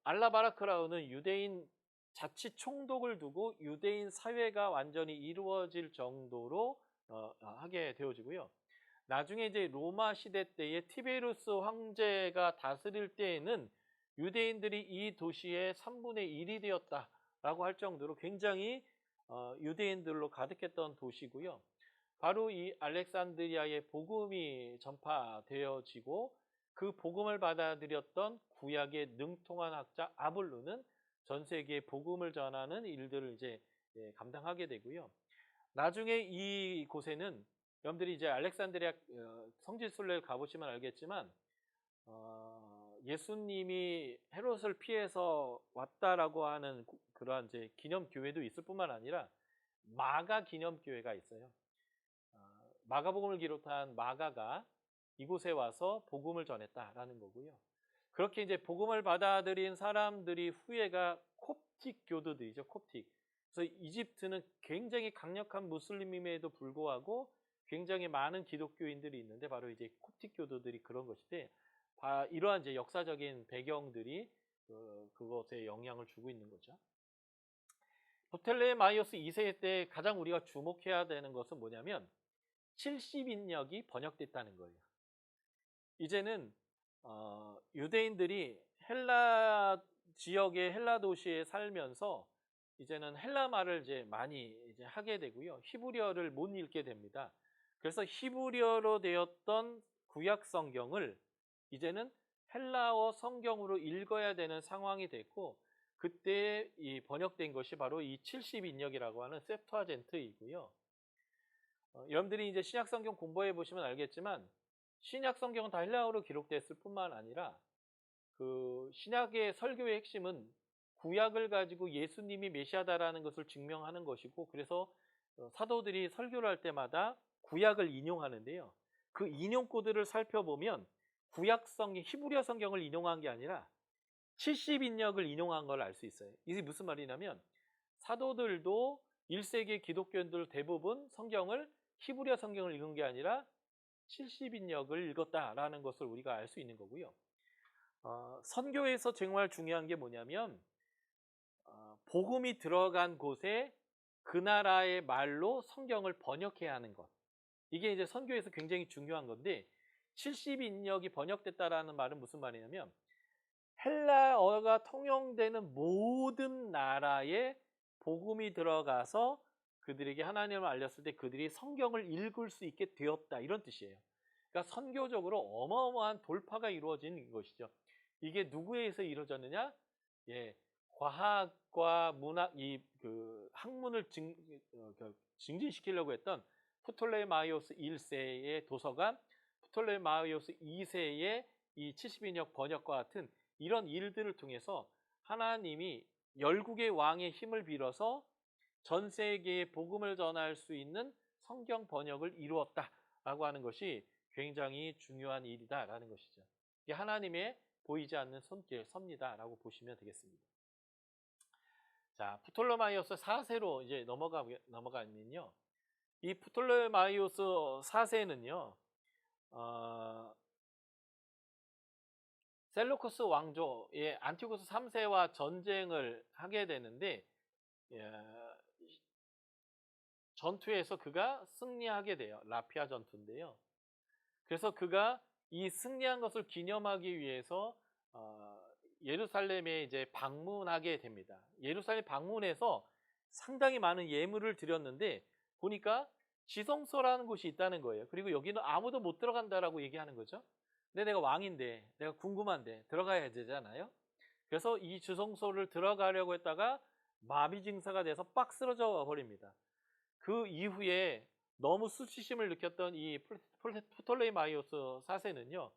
알라바라크라우는 유대인 자치 총독을 두고 유대인 사회가 완전히 이루어질 정도로 하게 되어지고요. 나중에 이제 로마 시대 때에 티베루스 황제가 다스릴 때에는 유대인들이 이 도시의 3분의 1이 되었다라고 할 정도로 굉장히 유대인들로 가득했던 도시고요. 바로 이 알렉산드리아의 복음이 전파되어지고 그 복음을 받아들였던 구약의 능통한 학자 아볼로는 전 세계에 복음을 전하는 일들을 이제 감당하게 되고요. 나중에 이곳에는 여러분들이 이제 알렉산드리아 성지순례를 가보시면 알겠지만 예수님이 헤롯을 피해서 왔다라고 하는 그러한 이제 기념교회도 있을 뿐만 아니라 마가 기념교회가 있어요. 마가복음을 기록한 마가가 이곳에 와서 복음을 전했다라는 거고요. 그렇게 이제 복음을 받아들인 사람들이 후예가 콥틱 교도들이죠. 콥틱. 그래서 이집트는 굉장히 강력한 무슬림임에도 불구하고 굉장히 많은 기독교인들이 있는데 바로 이제 콥틱 교도들이 그런 것인데 이러한 이제 역사적인 배경들이 그것에 영향을 주고 있는 거죠. 프톨레마이오스 2세 때 가장 우리가 주목해야 되는 것은 뭐냐면 70인역이 번역됐다는 거예요. 이제는 유대인들이 헬라 지역의 헬라 도시에 살면서 이제는 헬라 말을 이제 많이 이제 하게 되고요. 히브리어를 못 읽게 됩니다. 그래서 히브리어로 되었던 구약 성경을 이제는 헬라어 성경으로 읽어야 되는 상황이 됐고 그때 이 번역된 것이 바로 이 70인역이라고 하는 셉투아젠트이고요. 여러분들이 이제 신약 성경 공부해 보시면 알겠지만 신약 성경은 다 헬라어로 기록됐을 뿐만 아니라 그 신약의 설교의 핵심은 구약을 가지고 예수님이 메시아다라는 것을 증명하는 것이고 그래서 사도들이 설교를 할 때마다 구약을 인용하는데요. 그 인용 코드를 살펴보면 구약 성경, 히브리어 성경을 인용한 게 아니라 70인역을 인용한 걸 알 수 있어요. 이게 무슨 말이냐면 사도들도 1세기 기독교인들 대부분 성경을 히브리어 성경을 읽은 게 아니라 70인역을 읽었다라는 것을 우리가 알 수 있는 거고요. 선교에서 정말 중요한 게 뭐냐면 복음이 들어간 곳에 그 나라의 말로 성경을 번역해야 하는 것. 이게 이제 선교에서 굉장히 중요한 건데 70인역이 번역됐다라는 말은 무슨 말이냐면 헬라어가 통용되는 모든 나라에 복음이 들어가서 그들에게 하나님을 알렸을 때 그들이 성경을 읽을 수 있게 되었다 이런 뜻이에요. 그러니까 선교적으로 어마어마한 돌파가 이루어진 것이죠. 이게 누구에 의해서 이루어졌느냐? 과학과 문학 학문을 증진시키려고 했던 프톨레마이오스 1세의 도서관, 프톨레마이오스 2세의 이 70인역 번역과 같은 이런 일들을 통해서 하나님이 열국의 왕의 힘을 빌어서 전 세계에 복음을 전할 수 있는 성경 번역을 이루었다라고 하는 것이 굉장히 중요한 일이다라는 것이죠. 이게 하나님의 보이지 않는 손길, 섭니다라고 보시면 되겠습니다. 자, 프톨레마이오스 4세로 이제 넘어가면요. 이 프톨레마이오스 4세는요. 셀루쿠스 왕조의 안티고스 3세와 전쟁을 하게 되는데 전투에서 그가 승리하게 돼요. 라피아 전투인데요. 그래서 그가 이 승리한 것을 기념하기 위해서 예루살렘에 이제 방문하게 됩니다. 예루살렘 방문해서 상당히 많은 예물을 드렸는데 보니까 지성소라는 곳이 있다는 거예요. 그리고 여기는 아무도 못 들어간다라고 얘기하는 거죠. 근데 내가 왕인데 내가 궁금한데 들어가야 되잖아요. 그래서 이 지성소를 들어가려고 했다가 마비 증사가 돼서 빡 쓰러져 버립니다. 그 이후에 너무 수치심을 느꼈던 이 프톨레마이오스 4세는요.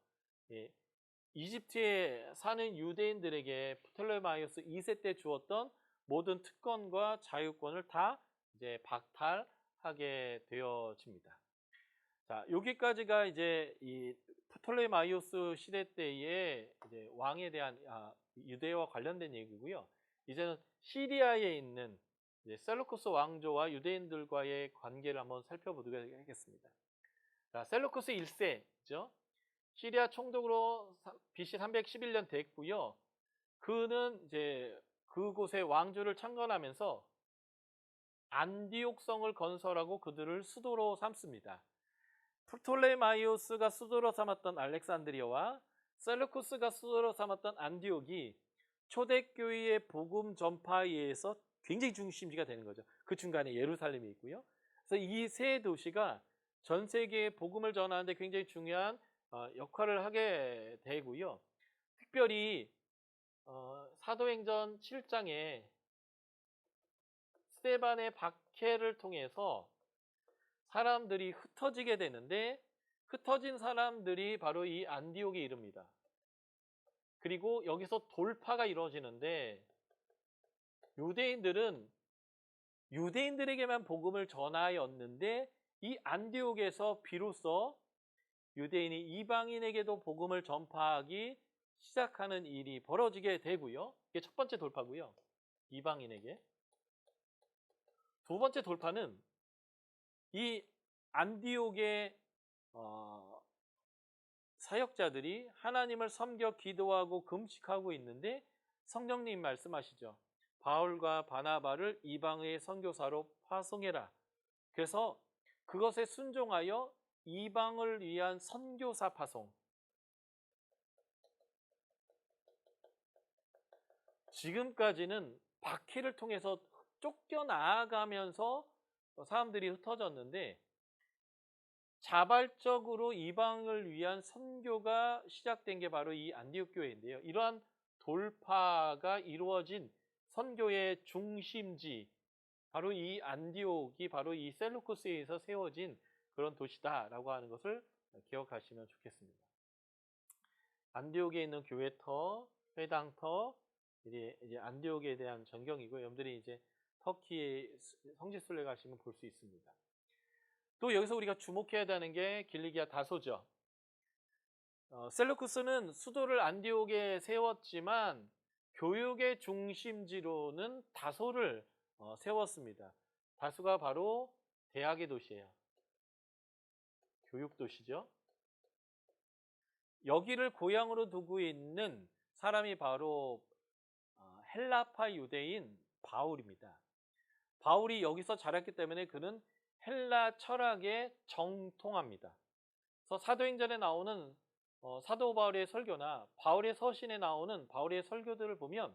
이집트에 사는 유대인들에게 프톨레마이오스 2세 때 주었던 모든 특권과 자유권을 다 이제 박탈하게 되어집니다. 자, 여기까지가 이제 이 프톨레마이오스 시대 때의 이제 왕에 대한 유대와 관련된 얘기고요. 이제는 시리아에 있는 이제 셀루쿠스 왕조와 유대인들과의 관계를 한번 살펴보도록 하겠습니다. 자, 셀루쿠스 1세죠. 시리아 총독으로 BC 311년 됐고요. 그는 이제 그곳의 왕조를 창건하면서 안디옥성을 건설하고 그들을 수도로 삼습니다. 프톨레마이오스가 수도로 삼았던 알렉산드리아와 셀루쿠스가 수도로 삼았던 안디옥이 초대교회의 복음 전파에서 굉장히 중심지가 되는 거죠. 그 중간에 예루살렘이 있고요. 그래서 이 세 도시가 전 세계에 복음을 전하는데 굉장히 중요한 역할을 하게 되고요. 특별히 사도행전 7장에 스데반의 박해를 통해서 사람들이 흩어지게 되는데 흩어진 사람들이 바로 이 안디옥에 이릅니다. 그리고 여기서 돌파가 이루어지는데 유대인들은 유대인들에게만 복음을 전하였는데 이 안디옥에서 비로소 유대인이 이방인에게도 복음을 전파하기 시작하는 일이 벌어지게 되고요. 이게 첫 번째 돌파고요. 이방인에게. 두 번째 돌파는 이 안디옥의 사역자들이 하나님을 섬겨 기도하고 금식하고 있는데 성령님 말씀하시죠. 바울과 바나바를 이방의 선교사로 파송해라. 그래서 그것에 순종하여 이방을 위한 선교사 파송. 지금까지는 박해를 통해서 쫓겨나가면서 사람들이 흩어졌는데 자발적으로 이방을 위한 선교가 시작된 게 바로 이 안디옥 교회인데요. 이러한 돌파가 이루어진 선교의 중심지, 바로 이 안디옥이 바로 이 셀루쿠스에서 세워진 그런 도시다라고 하는 것을 기억하시면 좋겠습니다. 안디옥에 있는 교회터, 회당터, 이제 안디옥에 대한 전경이고, 여러분들이 이제 터키의 성지순례 가시면 볼 수 있습니다. 또 여기서 우리가 주목해야 되는 게 길리기아 다소죠. 셀루쿠스는 수도를 안디옥에 세웠지만 교육의 중심지로는 다소를 세웠습니다. 다소가 바로 대학의 도시예요. 교육 도시죠. 여기를 고향으로 두고 있는 사람이 바로 헬라파 유대인 바울입니다. 바울이 여기서 자랐기 때문에 그는 헬라 철학에 정통합니다. 그래서 사도행전에 나오는 사도 바울의 설교나 바울의 서신에 나오는 바울의 설교들을 보면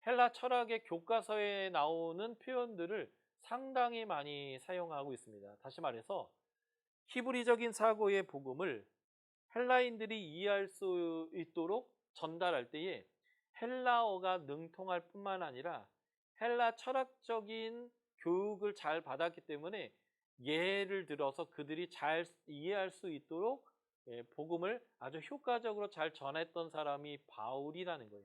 헬라 철학의 교과서에 나오는 표현들을 상당히 많이 사용하고 있습니다. 다시 말해서 히브리적인 사고의 복음을 헬라인들이 이해할 수 있도록 전달할 때에 헬라어가 능통할 뿐만 아니라 헬라 철학적인 교육을 잘 받았기 때문에 예를 들어서 그들이 잘 이해할 수 있도록 복음을 아주 효과적으로 잘 전했던 사람이 바울이라는 거예요.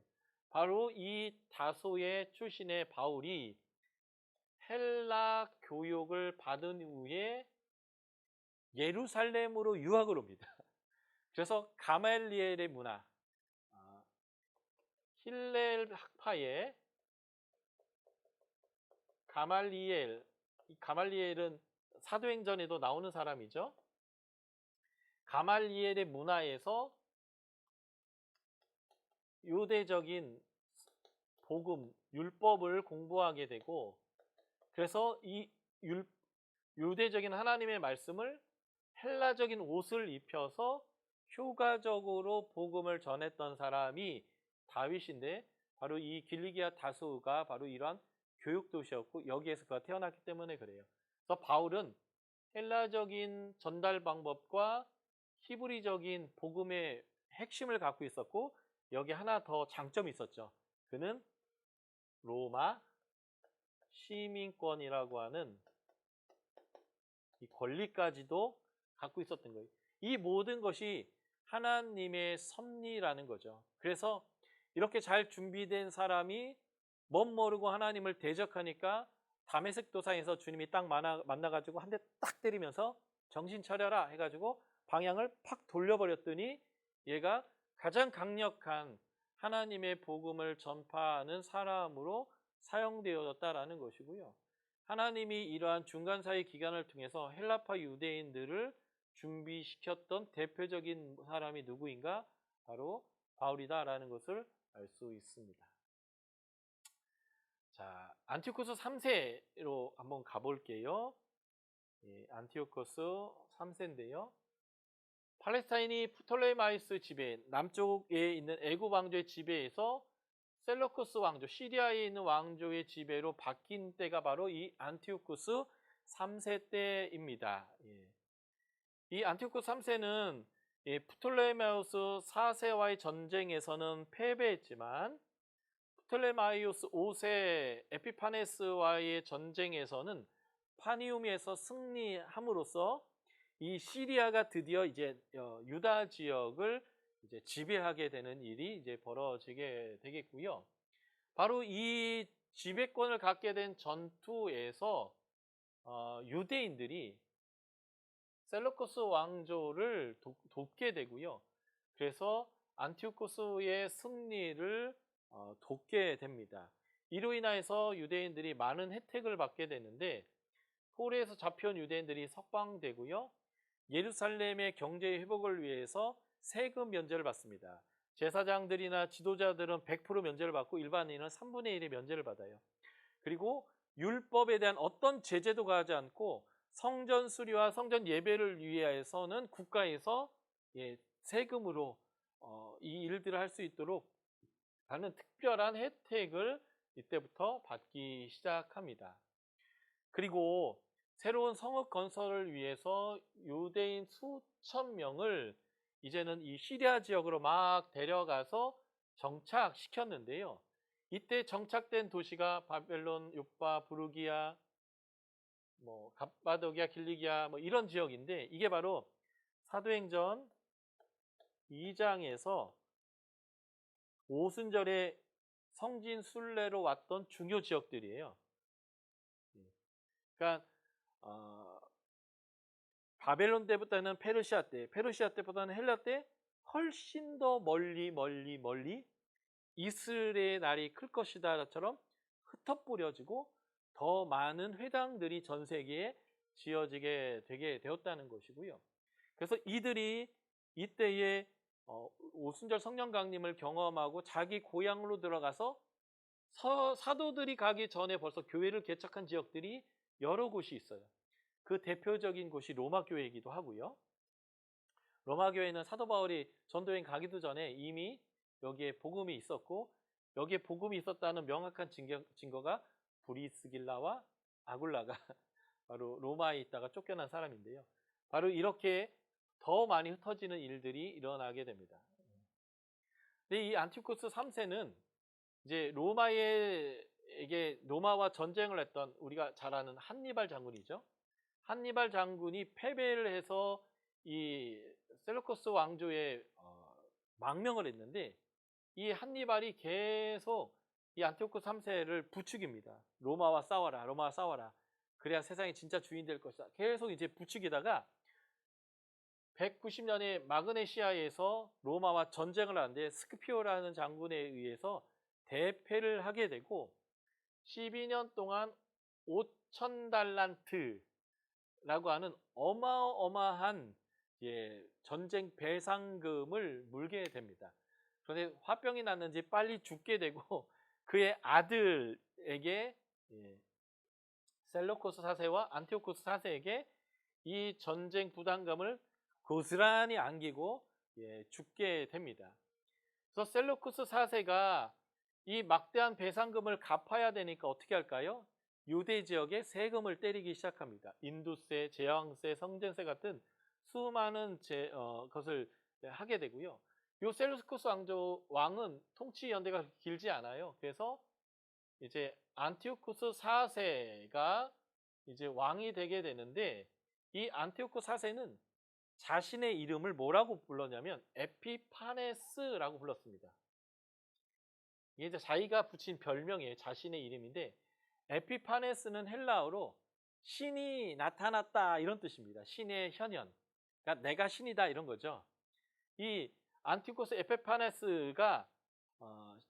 바로 이 다소의 출신의 바울이 헬라 교육을 받은 후에 예루살렘으로 유학을 옵니다. 그래서 가말리엘의 문화, 힐렐 학파의 가말리엘, 이 가말리엘은 사도행전에도 나오는 사람이죠. 가말리엘의 문화에서 유대적인 복음, 율법을 공부하게 되고, 그래서 이 유대적인 하나님의 말씀을 헬라적인 옷을 입혀서 효과적으로 복음을 전했던 사람이 다윗인데, 바로 이 길리기아 다소가 바로 이러한 교육 도시였고 여기에서 그가 태어났기 때문에 그래요. 그래서 바울은 헬라적인 전달 방법과 히브리적인 복음의 핵심을 갖고 있었고, 여기 하나 더 장점이 있었죠. 그는 로마 시민권이라고 하는 이 권리까지도 갖고 있었던 거예요. 이 모든 것이 하나님의 섭리라는 거죠. 그래서 이렇게 잘 준비된 사람이 멋모르고 하나님을 대적하니까 다메섹 도상에서 주님이 딱 만나가지고 한 대 딱 때리면서 정신 차려라 해가지고 방향을 팍 돌려버렸더니 얘가 가장 강력한 하나님의 복음을 전파하는 사람으로 사용되었다라는 것이고요. 하나님이 이러한 중간 사이 기간을 통해서 헬라파 유대인들을 준비시켰던 대표적인 사람이 누구인가? 바로 바울이다라는 것을 알 수 있습니다. 자, 안티오코스 3세로 한번 가볼게요. 예, 안티오코스 3세인데요. 팔레스타인이 프톨레마이스 지배, 남쪽에 있는 애굽 왕조의 지배에서 셀러쿠스 왕조, 시리아에 있는 왕조의 지배로 바뀐 때가 바로 이 안티오코스 3세 때입니다. 예. 이 안티오코스 3세는 프톨레마이오스 4세와의 전쟁에서는 패배했지만 프톨레마이오스 5세 에피파네스와의 전쟁에서는 파니움에서 승리함으로써 이 시리아가 드디어 이제 유다 지역을 이제 지배하게 되는 일이 이제 벌어지게 되겠고요. 바로 이 지배권을 갖게 된 전투에서 유대인들이 셀러쿠스 왕조를 돕게 되고요. 그래서 안티오코스의 승리를 돕게 됩니다. 이로 인하여서 유대인들이 많은 혜택을 받게 되는데 포로에서 잡혀온 유대인들이 석방되고요. 예루살렘의 경제 회복을 위해서 세금 면제를 받습니다. 제사장들이나 지도자들은 100% 면제를 받고 일반인은 3분의 1의 면제를 받아요. 그리고 율법에 대한 어떤 제재도 가하지 않고 성전 수리와 성전 예배를 위해서는 국가에서 세금으로 이 일들을 할 수 있도록 하는 특별한 혜택을 이때부터 받기 시작합니다. 그리고 새로운 성읍 건설을 위해서 유대인 수천 명을 이제는 이 시리아 지역으로 막 데려가서 정착시켰는데요. 이때 정착된 도시가 바벨론, 요파, 부르기아, 갑바도기아, 길리기아 이런 지역인데 이게 바로 사도행전 2장에서 오순절에 성진 순례로 왔던 중요 지역들이에요. 그러니까 바벨론 때부터는 페르시아 때, 페르시아 때보다는 헬라 때 훨씬 더 멀리 이스라엘의 날이 클 것이다처럼 흩어뿌려지고 더 많은 회당들이 전 세계에 지어지게 되게 되었다는 것이고요. 그래서 이들이 이때에 오순절 성령 강림을 경험하고 자기 고향으로 들어가서 사도들이 가기 전에 벌써 교회를 개척한 지역들이 여러 곳이 있어요. 그 대표적인 곳이 로마 교회이기도 하고요. 로마 교회는 사도 바울이 전도여행 가기도 전에 이미 여기에 복음이 있었고 여기에 복음이 있었다는 명확한 증거가 브리스길라와 아굴라가 바로 로마에 있다가 쫓겨난 사람인데요. 바로 이렇게 더 많이 흩어지는 일들이 일어나게 됩니다. 근데 이 안티오코스 3세는 이제 로마와 전쟁을 했던 우리가 잘 아는 한니발 장군이죠. 한니발 장군이 패배를 해서 이 셀루커스 왕조에 망명을 했는데 이 한니발이 계속 이 안티오코스 3세를 부추깁니다. 로마와 싸워라. 그래야 세상의 진짜 주인 될 것이다. 계속 이제 부추기다가 190년에 마그네시아에서 로마와 전쟁을 하는데 스크피오라는 장군에 의해서 대패를 하게 되고 12년 동안 5,000달란트라고 하는 어마어마한 전쟁 배상금을 물게 됩니다. 그런데 화병이 났는지 빨리 죽게 되고 그의 아들에게 셀루코스 4세와 안티오코스 4세에게 이 전쟁 부담금을 고스란히 안기고 죽게 됩니다. 그래서 셀루코스 4세가 이 막대한 배상금을 갚아야 되니까 어떻게 할까요? 유대 지역에 세금을 때리기 시작합니다. 인두세, 제왕세, 성전세 같은 수많은 것을 하게 되고요. 이 셀루코스 왕은 통치 연대가 길지 않아요. 그래서 이제 안티오코스 4세가 이제 왕이 되게 되는데 이 안티오코스 4세는 자신의 이름을 뭐라고 불렀냐면 에피파네스라고 불렀습니다. 이게 이제 자기가 붙인 별명이에요. 자신의 이름인데 에피파네스는 헬라어로 신이 나타났다 이런 뜻입니다. 신의 현현. 그러니까 내가 신이다 이런 거죠. 이 안티코스 에피파네스가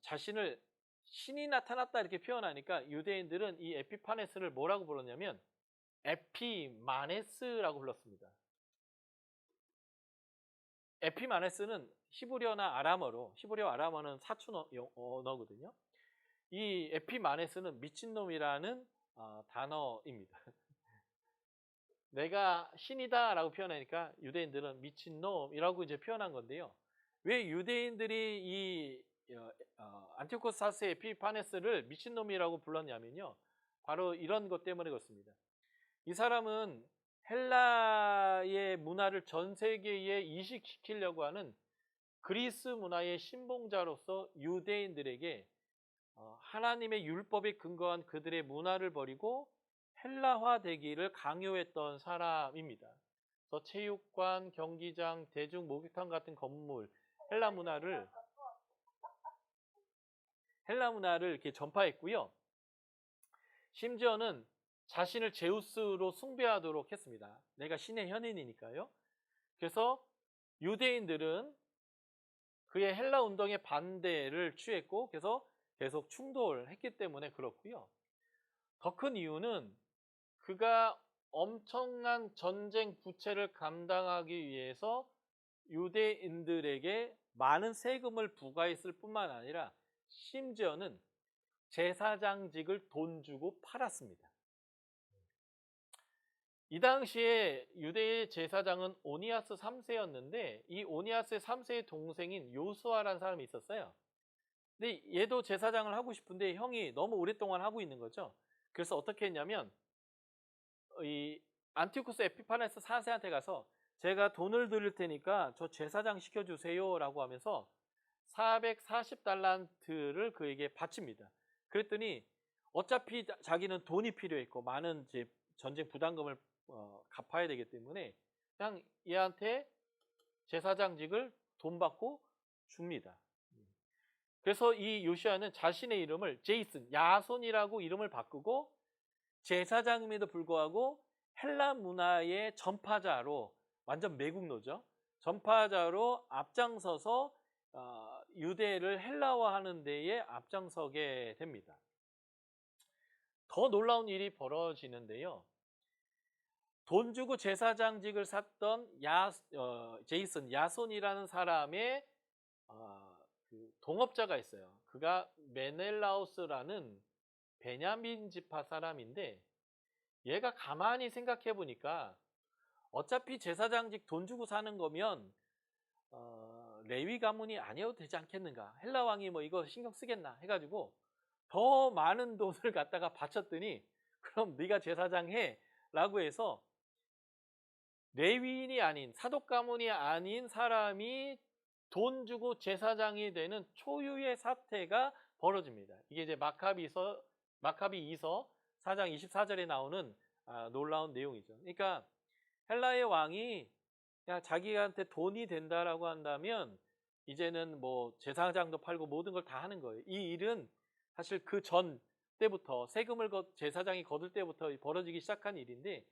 자신을 신이 나타났다 이렇게 표현하니까 유대인들은 이 에피파네스를 뭐라고 불렀냐면 에피마네스라고 불렀습니다. 에피마네스는 히브리어나 아람어로, 히브리어 아람어는 사촌 언어거든요. 이 에피마네스는 미친놈이라는 단어입니다. 내가 신이다 라고 표현하니까 유대인들은 미친놈이라고 이제 표현한 건데요. 왜 유대인들이 이 안티오코스 에피파네스를 미친놈이라고 불렀냐면요. 바로 이런 것 때문에 그렇습니다. 이 사람은 헬라의 문화를 전 세계에 이식시키려고 하는 그리스 문화의 신봉자로서 유대인들에게 하나님의 율법에 근거한 그들의 문화를 버리고 헬라화되기를 강요했던 사람입니다. 그래서 체육관, 경기장, 대중 목욕탕 같은 건물, 헬라 문화를 이렇게 전파했고요. 심지어는 자신을 제우스로 숭배하도록 했습니다. 내가 신의 현인이니까요. 그래서 유대인들은 그의 헬라 운동에 반대를 취했고 그래서 계속 충돌했기 때문에 그렇고요. 더 큰 이유는 그가 엄청난 전쟁 부채를 감당하기 위해서 유대인들에게 많은 세금을 부과했을 뿐만 아니라 심지어는 제사장직을 돈 주고 팔았습니다. 이 당시에 유대의 제사장은 오니아스 3세였는데 이 오니아스 3세의 동생인 요수아라는 사람이 있었어요. 근데 얘도 제사장을 하고 싶은데 형이 너무 오랫동안 하고 있는 거죠. 그래서 어떻게 했냐면 이 안티오쿠스 에피파네스 4세한테 가서 제가 돈을 드릴 테니까 저 제사장 시켜주세요 라고 하면서 440달란트를 그에게 바칩니다. 그랬더니 어차피 자기는 돈이 필요했고 많은 이제 전쟁 부담금을 갚아야 되기 때문에 그냥 얘한테 제사장직을 돈 받고 줍니다. 그래서 이 요시아는 자신의 이름을 제이슨, 야손이라고 이름을 바꾸고 제사장임에도 불구하고 헬라 문화의 전파자로 완전 매국노죠. 전파자로 앞장서서 유대를 헬라화하는 데에 앞장서게 됩니다. 더 놀라운 일이 벌어지는데요. 돈 주고 제사장직을 샀던 제이슨, 야손이라는 사람의 그 동업자가 있어요. 그가 메넬라우스라는 베냐민 지파 사람인데 얘가 가만히 생각해 보니까 어차피 제사장직 돈 주고 사는 거면 레위 가문이 아니어도 되지 않겠는가. 헬라 왕이 뭐 이거 신경 쓰겠나 해가지고 더 많은 돈을 갖다가 바쳤더니 그럼 네가 제사장 해 라고 해서 레위인이 아닌 사독 가문이 아닌 사람이 돈 주고 제사장이 되는 초유의 사태가 벌어집니다. 이게 이제 마카비 2서 4장 24절에 나오는 놀라운 내용이죠. 그러니까 헬라의 왕이 그냥 자기한테 돈이 된다라고 한다면 이제는 뭐 제사장도 팔고 모든 걸 다 하는 거예요. 이 일은 사실 그 전 때부터 세금을 제사장이 거둘 때부터 벌어지기 시작한 일인데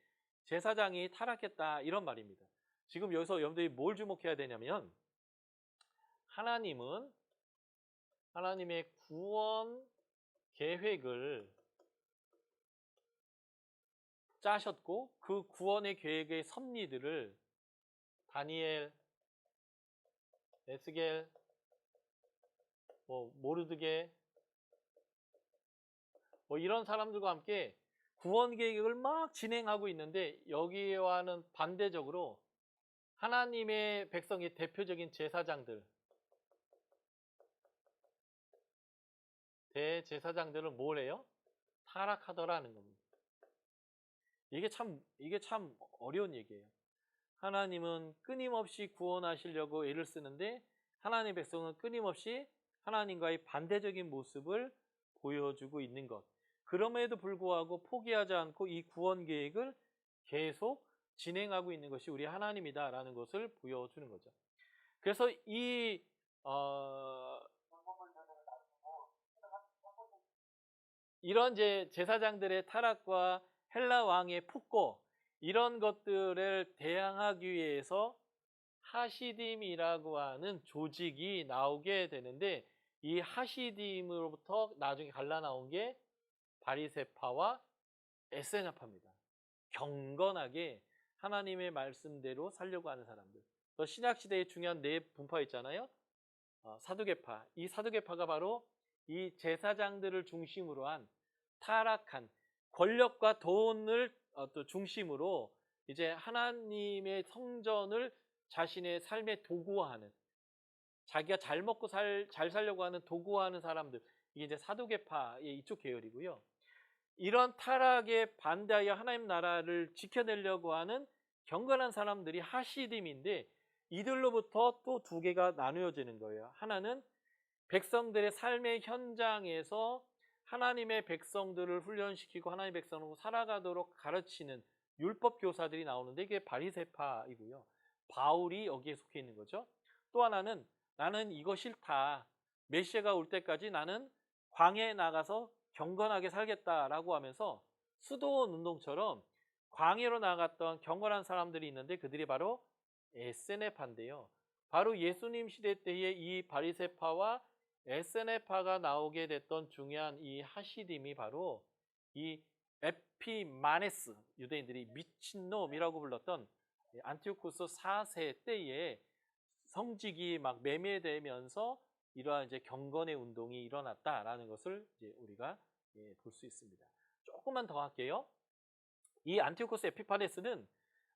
제사장이 타락했다 이런 말입니다. 지금 여기서 여러분들이 뭘 주목해야 되냐면 하나님은 하나님의 구원 계획을 짜셨고 그 구원의 계획의 섭리들을 다니엘, 에스겔, 모르드게 이런 사람들과 함께 구원 계획을 막 진행하고 있는데 여기와는 반대적으로 하나님의 백성의 대표적인 제사장들, 대제사장들은 뭘 해요? 타락하더라는 겁니다. 이게 참 어려운 얘기예요. 하나님은 끊임없이 구원하시려고 애를 쓰는데 하나님의 백성은 끊임없이 하나님과의 반대적인 모습을 보여주고 있는 것. 그럼에도 불구하고 포기하지 않고 이 구원 계획을 계속 진행하고 있는 것이 우리 하나님이다라는 것을 보여주는 거죠. 그래서 이 이런 제사장들의 타락과 헬라 왕의 폭거 이런 것들을 대항하기 위해서 하시딤이라고 하는 조직이 나오게 되는데 이 하시딤으로부터 나중에 갈라나온 게 바리새파와 에세나파입니다. 경건하게 하나님의 말씀대로 살려고 하는 사람들. 또 신약시대에 중요한 네 분파 있잖아요. 사두개파. 이 사두개파가 바로 이 제사장들을 중심으로 한 타락한 권력과 돈을 또 중심으로 이제 하나님의 성전을 자신의 삶의 도구화하는, 자기가 잘 먹고 잘 살려고 하는 도구화하는 사람들, 이게 이제 사두개파의 이쪽 계열이고요. 이런 타락에 반대하여 하나님 나라를 지켜내려고 하는 경건한 사람들이 하시딤인데 이들로부터 또 두 개가 나누어지는 거예요. 하나는 백성들의 삶의 현장에서 하나님의 백성들을 훈련시키고 하나님의 백성으로 살아가도록 가르치는 율법 교사들이 나오는데 이게 바리새파이고요. 바울이 여기에 속해 있는 거죠. 또 하나는 나는 이거 싫다. 메시아가 올 때까지 나는 광야에 나가서 경건하게 살겠다라고 하면서 수도원 운동처럼 광야로 나갔던 경건한 사람들이 있는데 그들이 바로 에세네파인데요. 바로 예수님 시대 때에 이 바리새파와 에세네파가 나오게 됐던 중요한 이 하시딤이 바로 이 에피마네스, 유대인들이 미친놈이라고 불렀던 안티오쿠스 4세 때에 성직이 막 매매되면서 이러한 이제 경건의 운동이 일어났다라는 것을 이제 우리가 볼 수 있습니다. 조금만 더 할게요. 이 안티오코스 에피파네스는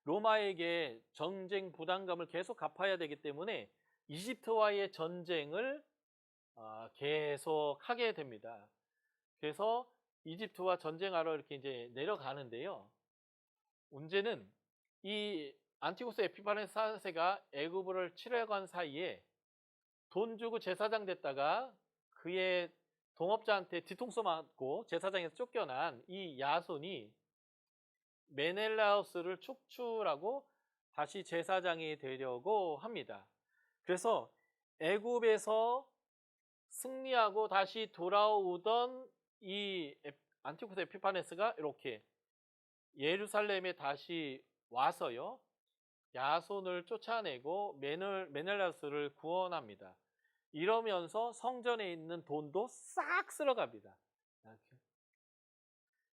로마에게 전쟁 부담감을 계속 갚아야 되기 때문에 이집트와의 전쟁을 계속 하게 됩니다. 그래서 이집트와 전쟁하러 이렇게 이제 내려가는데요. 문제는 이 안티오코스 에피파네스 4세가 애굽을 치러간 사이에 돈 주고 제사장 됐다가 그의 동업자한테 뒤통수 맞고 제사장에서 쫓겨난 이 야손이 메넬라우스를 축출하고 다시 제사장이 되려고 합니다. 그래서 애굽에서 승리하고 다시 돌아오던 이 안티오코스 에피파네스가 이렇게 예루살렘에 다시 와서요. 야손을 쫓아내고 메넬라우스를 구원합니다. 이러면서 성전에 있는 돈도 싹 쓸어갑니다.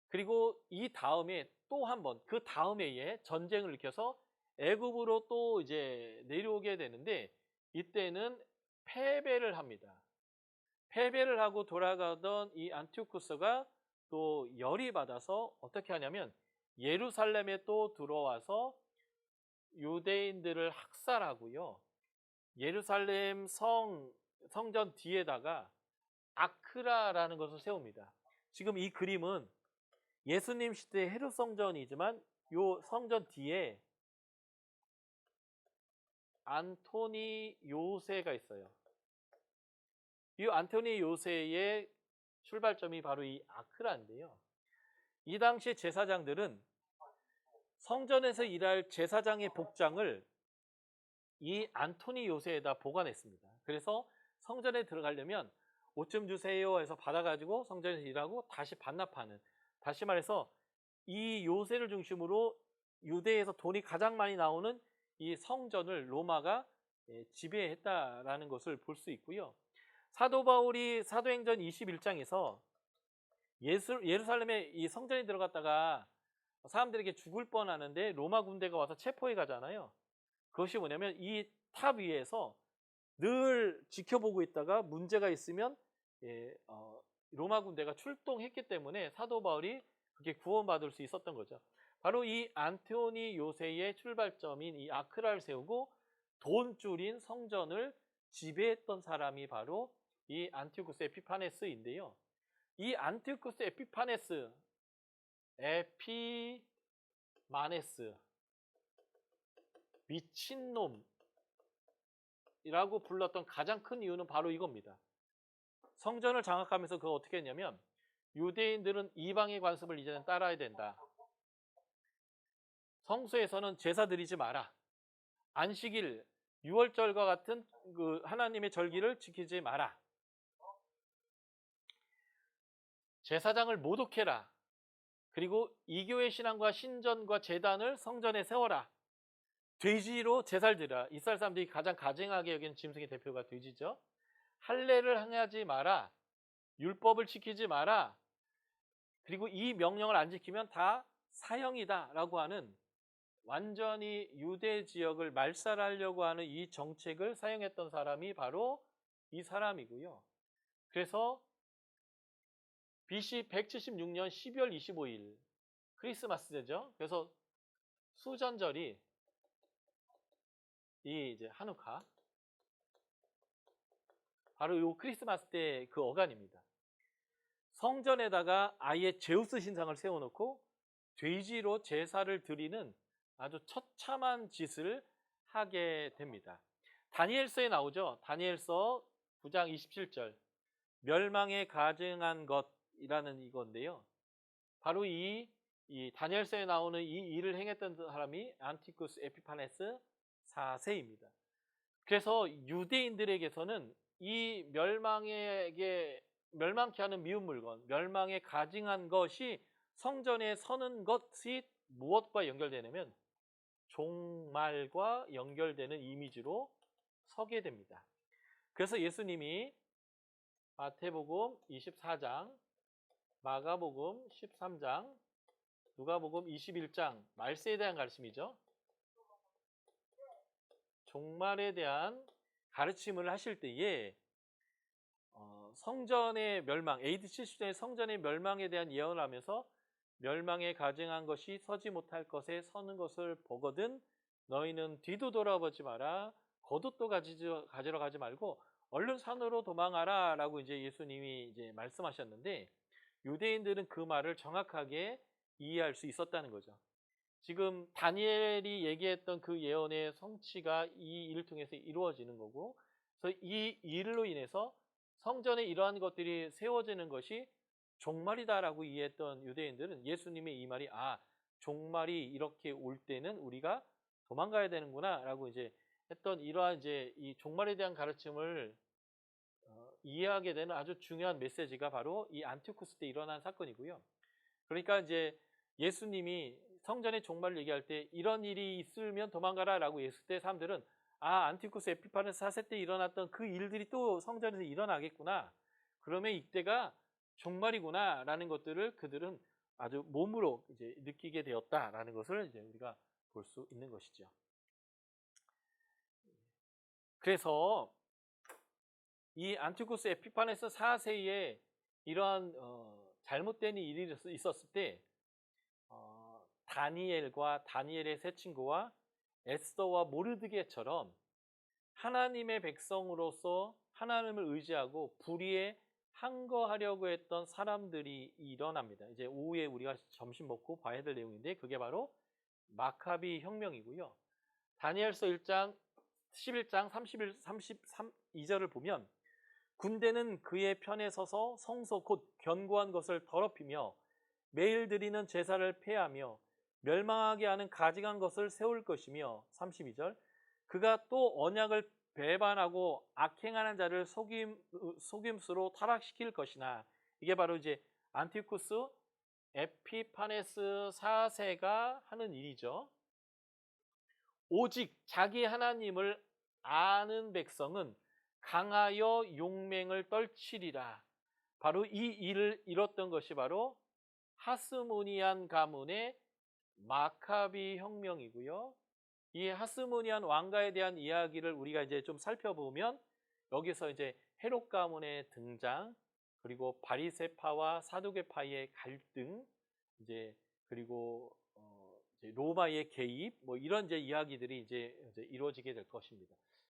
그리고 이 다음에 또 한 번, 그 다음 해에 전쟁을 일으켜서 애굽으로 또 이제 내려오게 되는데 이때는 패배를 합니다. 패배를 하고 돌아가던 이 안티오쿠스가 또 열이 받아서 어떻게 하냐면 예루살렘에 또 들어와서 유대인들을 학살하고요. 예루살렘 성전 뒤에다가 아크라라는 것을 세웁니다. 지금 이 그림은 예수님 시대 헤롯 성전이지만 요 성전 뒤에 안토니 요새가 있어요. 이 안토니 요새의 출발점이 바로 이 아크라인데요. 이 당시 제사장들은 성전에서 일할 제사장의 복장을 이 안토니 요새에다 보관했습니다. 그래서 성전에 들어가려면 옷 좀 주세요 해서 받아가지고 성전에서 일하고 다시 반납하는, 다시 말해서 이 요새를 중심으로 유대에서 돈이 가장 많이 나오는 이 성전을 로마가 지배했다라는 것을 볼 수 있고요. 사도 바울이 사도행전 21장에서 예루살렘에 이 성전에 들어갔다가 사람들에게 죽을 뻔하는데 로마 군대가 와서 체포해 가잖아요. 그것이 뭐냐면 이 탑 위에서 늘 지켜보고 있다가 문제가 있으면 로마 군대가 출동했기 때문에 사도 바울이 그렇게 구원받을 수 있었던 거죠. 바로 이 안토니 요새의 출발점인 이 아크라를 세우고 돈줄인 성전을 지배했던 사람이 바로 이 안티오쿠스 에피파네스인데요. 이 안티오쿠스 에피마네스, 미친놈이라고 불렀던 가장 큰 이유는 바로 이겁니다. 성전을 장악하면서 그거 어떻게 했냐면 유대인들은 이방의 관습을 이제는 따라야 된다. 성소에서는 제사 드리지 마라. 안식일, 유월절과 같은 그 하나님의 절기를 지키지 마라. 제사장을 모독해라. 그리고 이교의 신앙과 신전과 제단을 성전에 세워라. 돼지로 제사를 드려라. 이스라엘 사람들이 가장 가증하게 여기는 짐승의 대표가 돼지죠. 할례를 행하지 마라. 율법을 지키지 마라. 그리고 이 명령을 안 지키면 다 사형이다 라고 하는, 완전히 유대 지역을 말살하려고 하는 이 정책을 사용했던 사람이 바로 이 사람이고요. 그래서 BC 176년 12월 25일 크리스마스 때죠. 그래서 수전절이 이 이제 한우카, 바로 이 크리스마스 때 그 어간입니다. 성전에다가 아예 제우스 신상을 세워놓고 돼지로 제사를 드리는 아주 처참한 짓을 하게 됩니다. 다니엘서에 나오죠. 다니엘서 9장 27절 멸망에 가증한 것이라는 이건데요. 바로 이 다니엘서에 나오는 이 일을 행했던 사람이 안티쿠스 에피파네스 4세입니다. 그래서 유대인들에게서는 이 멸망케 하는 미운 물건, 멸망에 가증한 것이 성전에 서는 것이 무엇과 연결되냐면 종말과 연결되는 이미지로 서게 됩니다. 그래서 예수님이 마태복음 24장, 마가복음 13장, 누가복음 21장 말세에 대한 가르침이죠. 종말에 대한 가르침을 하실 때에 성전의 멸망, AD 70년의 성전의 멸망에 대한 예언을 하면서 멸망에 가증한 것이 서지 못할 것에 서는 것을 보거든 너희는 뒤도 돌아보지 마라. 겉옷도 가지러 가지 말고 얼른 산으로 도망하라 라고 이제 예수님이 이제 말씀하셨는데, 유대인들은 그 말을 정확하게 이해할 수 있었다는 거죠. 지금 다니엘이 얘기했던 그 예언의 성취가 이 일을 통해서 이루어지는 거고, 그래서 이 일로 인해서 성전에 이러한 것들이 세워지는 것이 종말이다라고 이해했던 유대인들은 예수님의 이 말이 종말이 이렇게 올 때는 우리가 도망가야 되는구나라고 이제 했던, 이러한 이제 이 종말에 대한 가르침을 이해하게 되는 아주 중요한 메시지가 바로 이 안티오쿠스 때 일어난 사건이고요. 그러니까 이제 예수님이 성전의 종말을 얘기할 때 이런 일이 있으면 도망가라라고 했을 때 사람들은 안티오쿠스 에피파네스 4세 때 일어났던 그 일들이 또 성전에서 일어나겠구나. 그러면 이때가 종말이구나라는 것들을 그들은 아주 몸으로 이제 느끼게 되었다라는 것을 이제 우리가 볼 수 있는 것이죠. 그래서 이 안티오쿠스 에피파네스 4세에 이러한 잘못된 일이 있었을 때 다니엘과 다니엘의 세 친구와 에스더와 모르드게처럼 하나님의 백성으로서 하나님을 의지하고 불의에 항거하려고 했던 사람들이 일어납니다. 이제 오후에 우리가 점심 먹고 봐야 될 내용인데 그게 바로 마카비 혁명이고요. 다니엘서 1장 11장 32절을 보면 군대는 그의 편에 서서 성소 곧 견고한 것을 더럽히며 매일 드리는 제사를 폐하며 멸망하게 하는 가증한 것을 세울 것이며 32절 그가 또 언약을 배반하고 악행하는 자를 속임수로 타락시킬 것이나, 이게 바로 이제 안티오쿠스 에피파네스 4세가 하는 일이죠. 오직 자기 하나님을 아는 백성은 강하여 용맹을 떨치리라. 바로 이 일을 이뤘던 것이 바로 하스모니안 가문의 마카비 혁명이고요. 이 하스모니안 왕가에 대한 이야기를 우리가 이제 좀 살펴보면 여기서 이제 헤롯 가문의 등장, 그리고 바리새파와 사두개파의 갈등, 이제 그리고 이제 로마의 개입, 뭐 이런 이제 이야기들이 이제 이루어지게 될 것입니다.